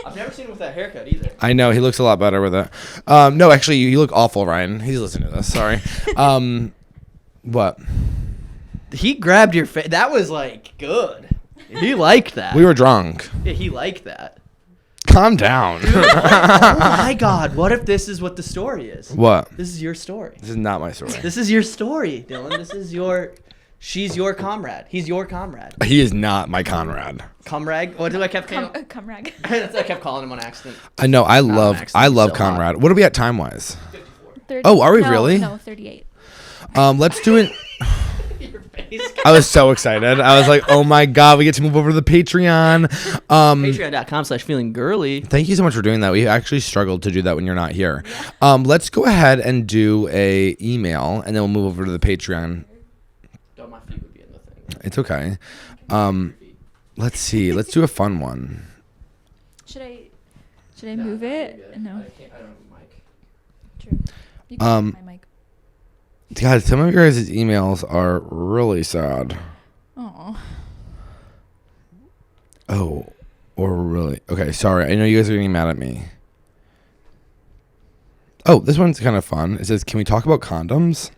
Speaker 4: I've never seen him with that haircut either.
Speaker 3: I know he looks a lot better with it. No, actually, you look awful, Ryan. He's listening to this. Sorry. What?
Speaker 4: He grabbed your face. That was like good. He liked that.
Speaker 3: We were drunk.
Speaker 4: Yeah, he liked that.
Speaker 3: Calm down.
Speaker 4: Oh my God! What if this is what the story is?
Speaker 3: What?
Speaker 4: This is your story.
Speaker 3: This is not my story.
Speaker 4: This is your story, Dylan. This is your. She's your comrade. He's your comrade.
Speaker 3: He is not my Conrad.
Speaker 4: Comrade. What did I kept calling?
Speaker 1: Comrade.
Speaker 4: That's what I kept calling him on accident.
Speaker 3: I know. I love
Speaker 4: so
Speaker 3: Conrad. What are we at time wise?
Speaker 1: 30,
Speaker 3: Oh, are we really?
Speaker 1: No, 38.
Speaker 3: Let's do it.
Speaker 4: Your face.
Speaker 3: I was so excited. I was like, oh my God, we get to move over to the Patreon.
Speaker 4: Patreon.com/feelingirlie.
Speaker 3: Thank you so much for doing that. We actually struggled to do that when you're not here. Let's go ahead and do a email and then we'll move over to the Patreon.
Speaker 4: Oh, my feet would be in the thing.
Speaker 3: It's okay. Let's see. Let's do a fun one.
Speaker 1: Should I move it? No.
Speaker 4: I don't have a mic.
Speaker 1: True. You can have my mic.
Speaker 3: Guys, some of your guys' emails are really sad.
Speaker 1: Oh.
Speaker 3: Oh, or really? Okay, sorry. I know you guys are getting mad at me. Oh, this one's kind of fun. It says, can we talk about condoms?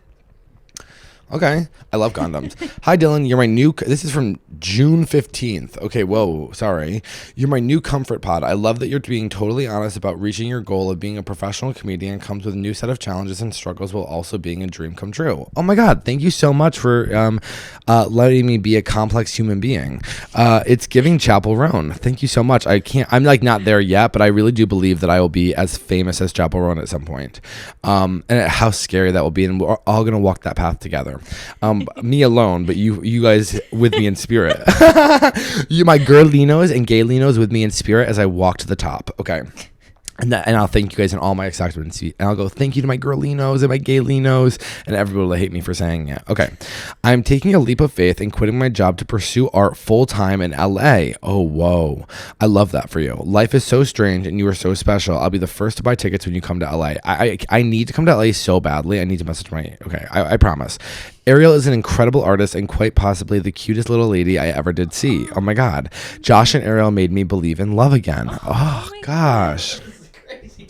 Speaker 3: Okay. I love condoms. Hi, Dylan. You're my new... This is from June 15th. Okay, whoa. Sorry. You're my new comfort pod. I love that you're being totally honest about reaching your goal of being a professional comedian comes with a new set of challenges and struggles while also being a dream come true. Oh, my God. Thank you so much for letting me be a complex human being. It's giving Chapel Roan. Thank you so much. I'm like not there yet, but I really do believe that I will be as famous as Chapel Roan at some point. And how scary that will be. And we're all going to walk that path together. Me alone, but you guys with me in spirit. You, my girlinos and gaylinos with me in spirit as I walk to the top. Okay. And I'll thank you guys in all my acceptance. And I'll go, thank you to my girlinos and my gaylinos and everybody will hate me for saying it. Okay. I'm taking a leap of faith and quitting my job to pursue art full time in LA. Oh, whoa. I love that for you. Life is so strange and you are so special. I'll be the first to buy tickets when you come to LA. I need to come to LA so badly. I need to message I promise. Ariel is an incredible artist and quite possibly the cutest little lady I ever did see. Oh my God. Josh and Ariel made me believe in love again. Oh gosh.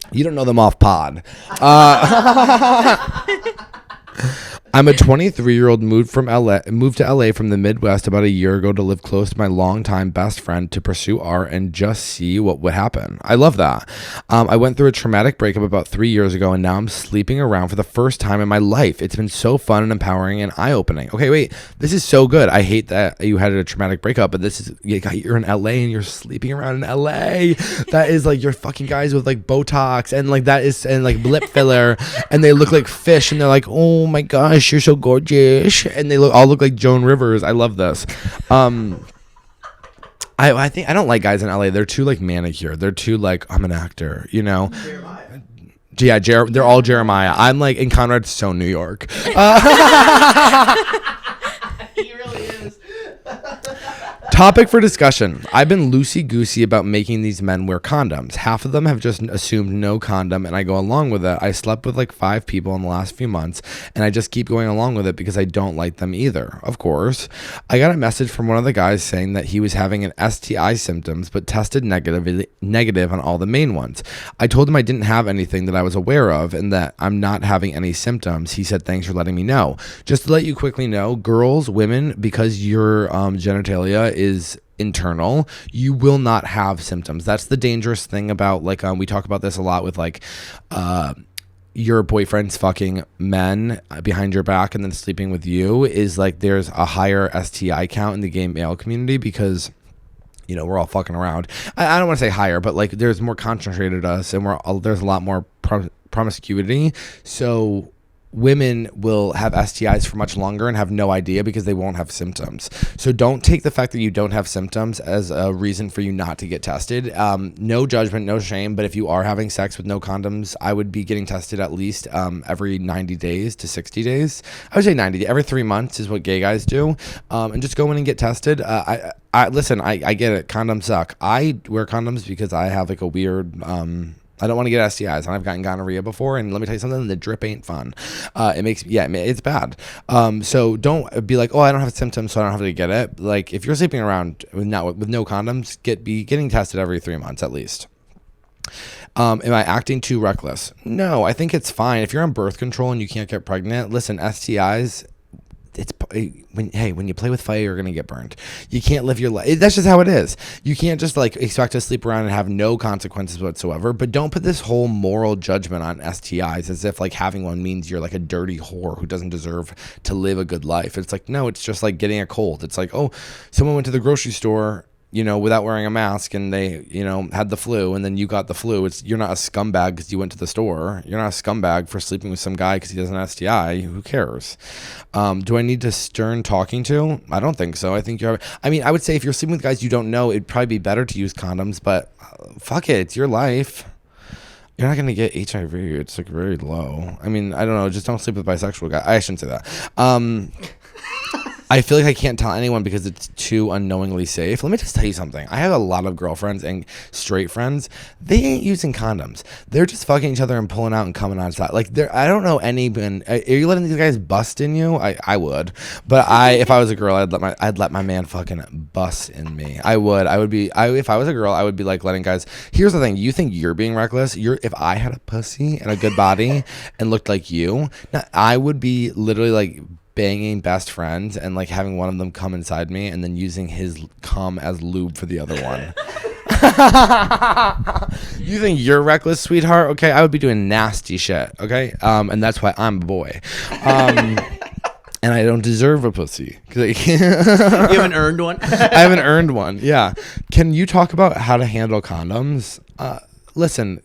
Speaker 3: You don't know them off pod. I'm a 23-year-old moved to LA from the Midwest about a year ago to live close to my longtime best friend to pursue art and just see what would happen. I love that. I went through a traumatic breakup about 3 years ago and now I'm sleeping around for the first time in my life. It's been so fun and empowering and eye-opening. Okay, wait. This is so good. I hate that you had a traumatic breakup, but you're in LA and you're sleeping around in LA. That is like you're fucking guys with like Botox and like that is and like lip filler and they look like fish and they're like, oh my gosh, you're so gorgeous, and they all look like Joan Rivers. I love this. I think I don't like guys in LA. They're too like manicured. They're too like I'm an actor, you know. Jeremiah. Yeah, they're all Jeremiah. I'm like, and Conrad's so New York.
Speaker 4: He really is.
Speaker 3: Topic for discussion. I've been loosey-goosey about making these men wear condoms. Half of them have just assumed no condom, and I go along with it. I slept with like 5 people in the last few months, and I just keep going along with it because I don't like them either, of course. I got a message from one of the guys saying that he was having an STI symptoms, but tested negative on all the main ones. I told him I didn't have anything that I was aware of, and that I'm not having any symptoms. He said, thanks for letting me know. Just to let you quickly know, girls, women, because your genitalia is internal, you will not have symptoms. That's the dangerous thing about like we talk about this a lot with like your boyfriend's fucking men behind your back and then sleeping with you is like there's a higher STI count in the gay male community because you know we're all fucking around. I don't want to say higher, but like there's more concentrated us and there's a lot more promiscuity. So women will have STIs for much longer and have no idea because they won't have symptoms. So don't take the fact that you don't have symptoms as a reason for you not to get tested. No judgment, no shame, but if you are having sex with no condoms, I would be getting tested at least every 90 days to 60 days. I would say 90, every 3 months is what gay guys do. And just go in and get tested. Listen, I get it. Condoms suck. I wear condoms because I have like a weird, I don't want to get STIs, and I've gotten gonorrhea before, and let me tell you something, the drip ain't fun. It's bad. So don't be like, oh, I don't have symptoms, so I don't have to get it. Like, if you're sleeping around with no condoms, be getting tested every 3 months at least. Am I acting too reckless? No, I think it's fine. If you're on birth control and you can't get pregnant, listen, STIs, when you play with fire, you're gonna get burned. You can't live your life. That's just how it is. You can't just like expect to sleep around and have no consequences whatsoever. But don't put this whole moral judgment on STIs as if like having one means you're like a dirty whore who doesn't deserve to live a good life. It's like, no, it's just like getting a cold. It's like, oh, someone went to the grocery store, without wearing a mask, and they, had the flu, and then you got the flu. You're not a scumbag because you went to the store. You're not a scumbag for sleeping with some guy because he doesn't have an STI. Who cares? Do I need to stern talking to? I don't think so. I think I would say if you're sleeping with guys you don't know, it'd probably be better to use condoms, but fuck it. It's your life. You're not going to get HIV. It's like very low. I don't know. Just don't sleep with bisexual guys. I shouldn't say that. I feel like I can't tell anyone because it's too unknowingly safe. Let me just tell you something. I have a lot of girlfriends and straight friends. They ain't using condoms. They're just fucking each other and pulling out and coming on side. Like, I don't know anyone. Are you letting these guys bust in you? I would. But if I was a girl, I'd let my man fucking bust in me. I would. If I was a girl, I would be like letting guys. Here's the thing. You think you're being reckless? If I had a pussy and a good body and looked like you, I would be literally like banging best friends and like having one of them come inside me and then using his cum as lube for the other one. You think you're reckless, sweetheart? Okay, I would be doing nasty shit. Okay, and that's why I'm a boy. And I don't deserve a pussy. You
Speaker 4: haven't earned one.
Speaker 3: I haven't earned one. Yeah. Can you talk about how to handle condoms? Listen.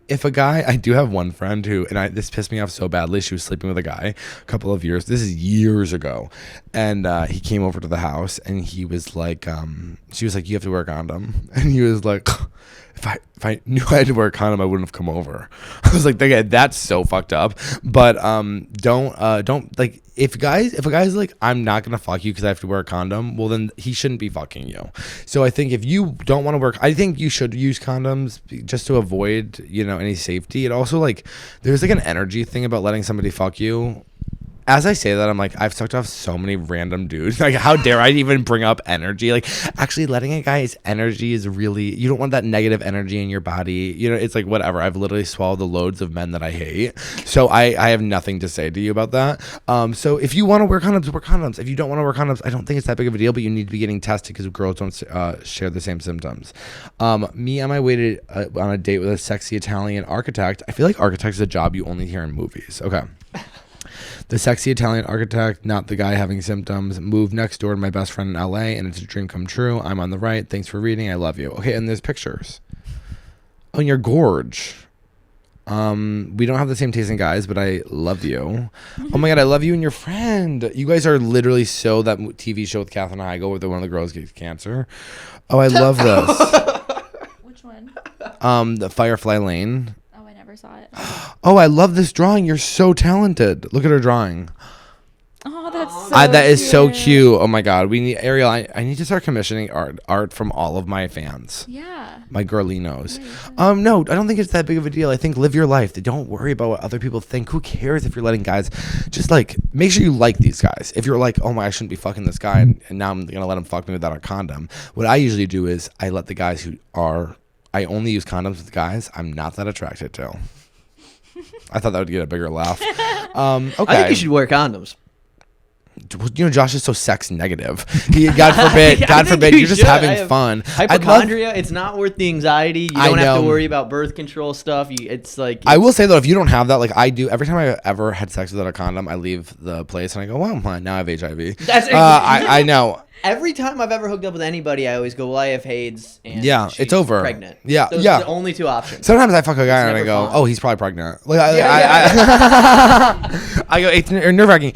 Speaker 3: If a guy, I do have one friend who, this pissed me off so badly. She was sleeping with a guy a couple of years. This is years ago. And he came over to the house and he was like, she was like, you have to wear a condom. And he was like, if I knew I had to wear a condom, I wouldn't have come over. I was like, okay, that's so fucked up. But don't like, if a guy's like, I'm not gonna fuck you because I have to wear a condom, well then he shouldn't be fucking you. So I think if you don't want to work, I think you should use condoms just to avoid any safety. It also like there's like an energy thing about letting somebody fuck you. As I say that, I'm like, I've sucked off so many random dudes. Like, how dare I even bring up energy? Like, actually, letting a guy's energy is really, you don't want that negative energy in your body. It's like, whatever. I've literally swallowed the loads of men that I hate. So I have nothing to say to you about that. So if you want to wear condoms, wear condoms. If you don't want to wear condoms, I don't think it's that big of a deal, but you need to be getting tested because girls don't share the same symptoms. Me on my way on a date with a sexy Italian architect. I feel like architect is a job you only hear in movies. Okay. The sexy Italian architect, not the guy having symptoms, moved next door to my best friend in LA, and it's a dream come true. I'm on the right. Thanks for reading. I love you. Okay, and there's pictures. Oh, and you're gorge. We don't have the same taste in guys, but I love you. Oh my God, I love you and your friend. You guys are literally so that TV show with Katherine Heigl where one of the girls gets cancer. Oh, I love this.
Speaker 1: Which one?
Speaker 3: The Firefly Lane.
Speaker 1: Saw it.
Speaker 3: Oh, I love this drawing. You're so talented. Look at her drawing.
Speaker 1: Oh, that's so
Speaker 3: that is
Speaker 1: cute.
Speaker 3: so cute. Oh my God. We need Ariel. I need to start commissioning art from all of my fans.
Speaker 1: Yeah.
Speaker 3: My girlinos. No, I don't think it's that big of a deal. I think live your life. Don't worry about what other people think. Who cares if you're letting guys just like make sure you like these guys. If you're like, oh my, I shouldn't be fucking this guy and now I'm gonna let him fuck me without a condom. What I usually do is I let the guys who are I only use condoms with guys I'm not that attracted to. I thought that would get a bigger laugh. Okay.
Speaker 4: I think you should wear condoms.
Speaker 3: Josh is so sex negative. God forbid, you're just having fun.
Speaker 4: Hypochondria, it's not worth the anxiety. You don't have to worry about birth control stuff. It's like...
Speaker 3: I will say, though, if you don't have that, like I do, every time I ever had sex without a condom, I leave the place and I go, well, now I have HIV.
Speaker 4: That's
Speaker 3: I know.
Speaker 4: Every time I've ever hooked up with anybody, I always go, well, I have AIDS and
Speaker 3: Yeah,
Speaker 4: she's
Speaker 3: it's over.
Speaker 4: pregnant.
Speaker 3: Yeah,
Speaker 4: Those
Speaker 3: yeah.
Speaker 4: are the only two options.
Speaker 3: Sometimes I fuck a guy and I
Speaker 4: never
Speaker 3: go,
Speaker 4: fun.
Speaker 3: oh, he's probably pregnant. Like,
Speaker 4: Yeah.
Speaker 3: I go, it's nerve-wracking.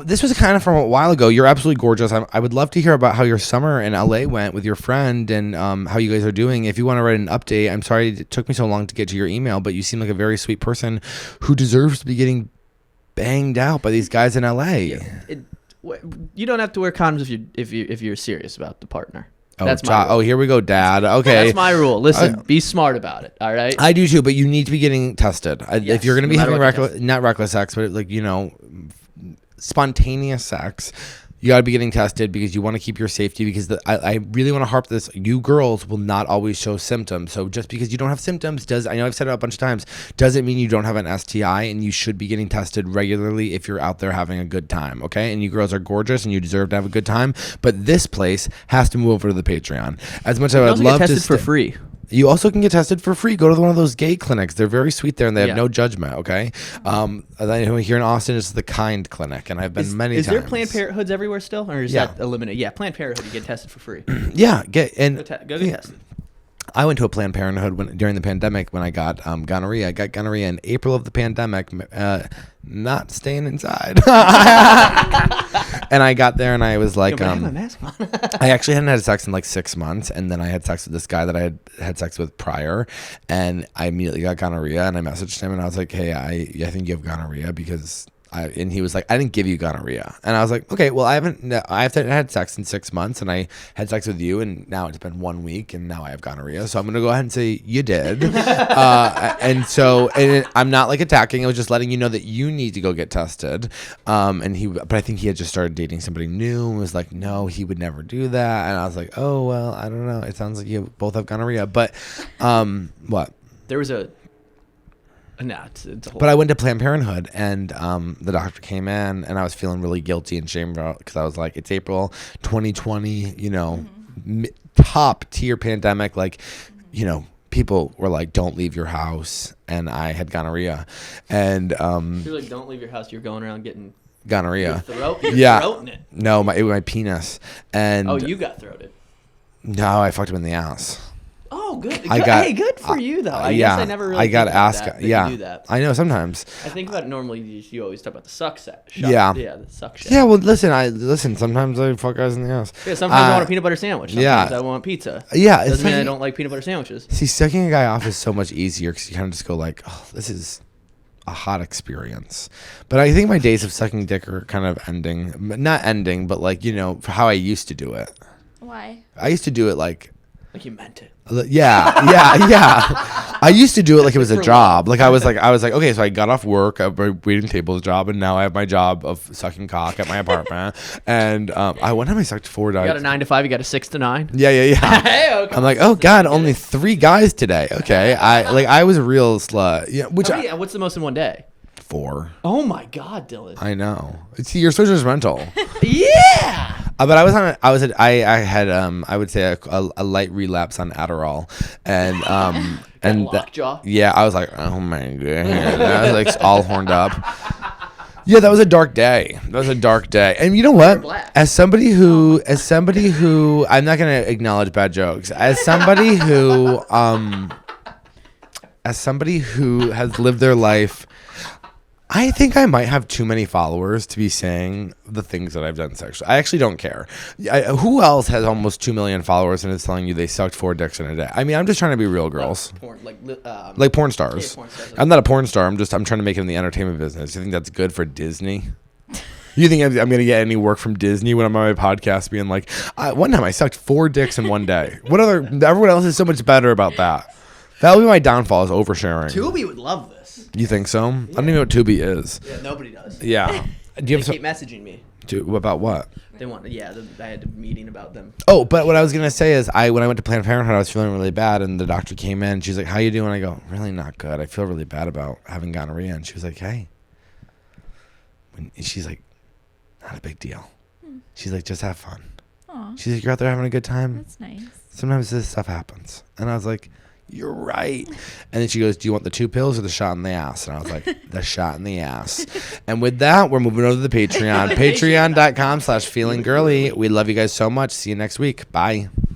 Speaker 3: This was kind of from a while ago. You're absolutely gorgeous. I would love to hear about how your summer in LA went with your friend and how you guys are doing. If you want to write an update, I'm sorry it took me so long to get to your email, but you seem like a very sweet person who deserves to be getting banged out by these guys in LA.
Speaker 4: You don't have to wear condoms if you're serious about the partner.
Speaker 3: Oh,
Speaker 4: That's my rule.
Speaker 3: here we go, Dad. Okay.
Speaker 4: That's my rule. Listen, be smart about it. All right.
Speaker 3: I do too, but you need to be getting tested. If
Speaker 4: Yes,
Speaker 3: you're going to be
Speaker 4: no matter
Speaker 3: having
Speaker 4: what,
Speaker 3: not reckless sex, but like, spontaneous sex, you got to be getting tested because you want to keep your safety, because I really want to harp this. You girls will not always show symptoms. So just because you don't have symptoms I know I've said it a bunch of times, doesn't mean you don't have an STI, and you should be getting tested regularly if you're out there having a good time. Okay. And you girls are gorgeous and you deserve to have a good time, but this place has to move over to the Patreon. As much as I would love to
Speaker 4: tested for free.
Speaker 3: You also can get tested for free. Go to one of those gay clinics. They're very sweet there, and they have no judgment, okay? Here in Austin, it's the Kind Clinic, and I've been many times.
Speaker 4: Is there Planned Parenthoods everywhere still, or is that eliminated? Yeah, Planned Parenthood, you get tested for free.
Speaker 3: Yeah,
Speaker 4: Go get tested.
Speaker 3: I went to a Planned Parenthood during the pandemic when I got gonorrhea. I got gonorrhea in April of the pandemic, not staying inside. And I got there and I was like,
Speaker 4: I have my mask on.
Speaker 3: I actually hadn't had sex in like 6 months, and then I had sex with this guy that I had sex with prior, and I immediately got gonorrhea, and I messaged him and I was like, hey, I think you have gonorrhea because and he was like, I didn't give you gonorrhea. And I was like, okay, well, I haven't had sex in 6 months, and I had sex with you, and now it's been 1 week, and now I have gonorrhea. So I'm going to go ahead and say you did. And I'm not like attacking. I was just letting you know that you need to go get tested. But I think he had just started dating somebody new and was like, no, he would never do that. And I was like, oh, well, I don't know. It sounds like you both have gonorrhea. But what?
Speaker 4: There was a
Speaker 3: But I went to Planned Parenthood, and the doctor came in, and I was feeling really guilty and shamed because I was like, it's April 2020, top tier pandemic. Like, people were like, don't leave your house. And I had gonorrhea. And
Speaker 4: you're like, don't leave your house. You're going around getting
Speaker 3: gonorrhea.
Speaker 4: You're throating it.
Speaker 3: No, my penis. And
Speaker 4: you got throated.
Speaker 3: No, I fucked him in the ass.
Speaker 4: Oh, good. Good for you, though. I guess I never really
Speaker 3: I got asked.
Speaker 4: You do that.
Speaker 3: I know sometimes.
Speaker 4: I think about it normally. You always talk about the suck set.
Speaker 3: Yeah,
Speaker 4: the suck shit.
Speaker 3: Yeah, well, listen. Sometimes I fuck guys in the ass.
Speaker 4: Yeah, sometimes I want a peanut butter sandwich. Sometimes I want pizza.
Speaker 3: Yeah,
Speaker 4: doesn't mean I don't like peanut butter sandwiches.
Speaker 3: See, sucking a guy off is so much easier because you kind of just go like, oh, this is a hot experience. But I think my days of sucking dick are kind of ending. Not ending, but like, for how I used to do it.
Speaker 1: Why?
Speaker 3: I used to do it like
Speaker 4: you meant it.
Speaker 3: Yeah. I used to do it like it was a job. Like I was like, okay, so I got off work, a waiting tables job, and now I have my job of sucking cock at my apartment. And one time I sucked 4 guys.
Speaker 4: You got a 9 to 5. You got a 6 to 9.
Speaker 3: Yeah.
Speaker 4: Hey, okay.
Speaker 3: I'm like, oh God, only 3 guys today. Okay, I was a real slut. Yeah,
Speaker 4: what's the most in one day?
Speaker 3: 4.
Speaker 4: Oh my God, Dylan.
Speaker 3: I know. See, you're so judgmental.
Speaker 4: Yeah.
Speaker 3: But I had I would say a light relapse on Adderall, and
Speaker 4: lockjaw.
Speaker 3: Yeah, I was like, oh my God, I was like all horned up. Yeah, that was a dark day. And you know what? As somebody who I'm not gonna acknowledge bad jokes. As somebody who has lived their life, I think I might have too many followers to be saying the things that I've done sexually. I actually don't care. Who else has almost 2 million followers and is telling you they sucked 4 dicks in a day? I mean, I'm just trying to be real, girls. Like porn stars. Yeah, porn stars. I'm not a porn star. I'm trying to make it in the entertainment business. You think that's good for Disney? You think I'm going to get any work from Disney when I'm on my podcast being like, one time I sucked 4 dicks in one day. Everyone else is so much better about that. That'll be my downfall, is oversharing.
Speaker 4: Tubi would love this.
Speaker 3: You think so? Yeah. I don't even know what Tubi is.
Speaker 4: Yeah, nobody does.
Speaker 3: Yeah.
Speaker 4: Do you keep messaging me.
Speaker 3: About what?
Speaker 4: They want. Yeah, I had a meeting about them.
Speaker 3: Oh, but what I was gonna say is, when I went to Planned Parenthood, I was feeling really bad, and the doctor came in. She's like, "How you doing?" I go, "Really not good. I feel really bad about having gonorrhea." And she was like, "Hey," she's like, "Not a big deal." She's like, "Just have fun."
Speaker 1: Aww.
Speaker 3: She's like, "You're out there having a good time."
Speaker 1: That's nice.
Speaker 3: Sometimes this stuff happens, and I was like, You're right. And then she goes, do you want the 2 pills or the shot in the ass? And I was like, the shot in the ass. And with that, we're moving over to the Patreon. Patreon.com/feelingirlie. We love you guys so much. See you next week. Bye.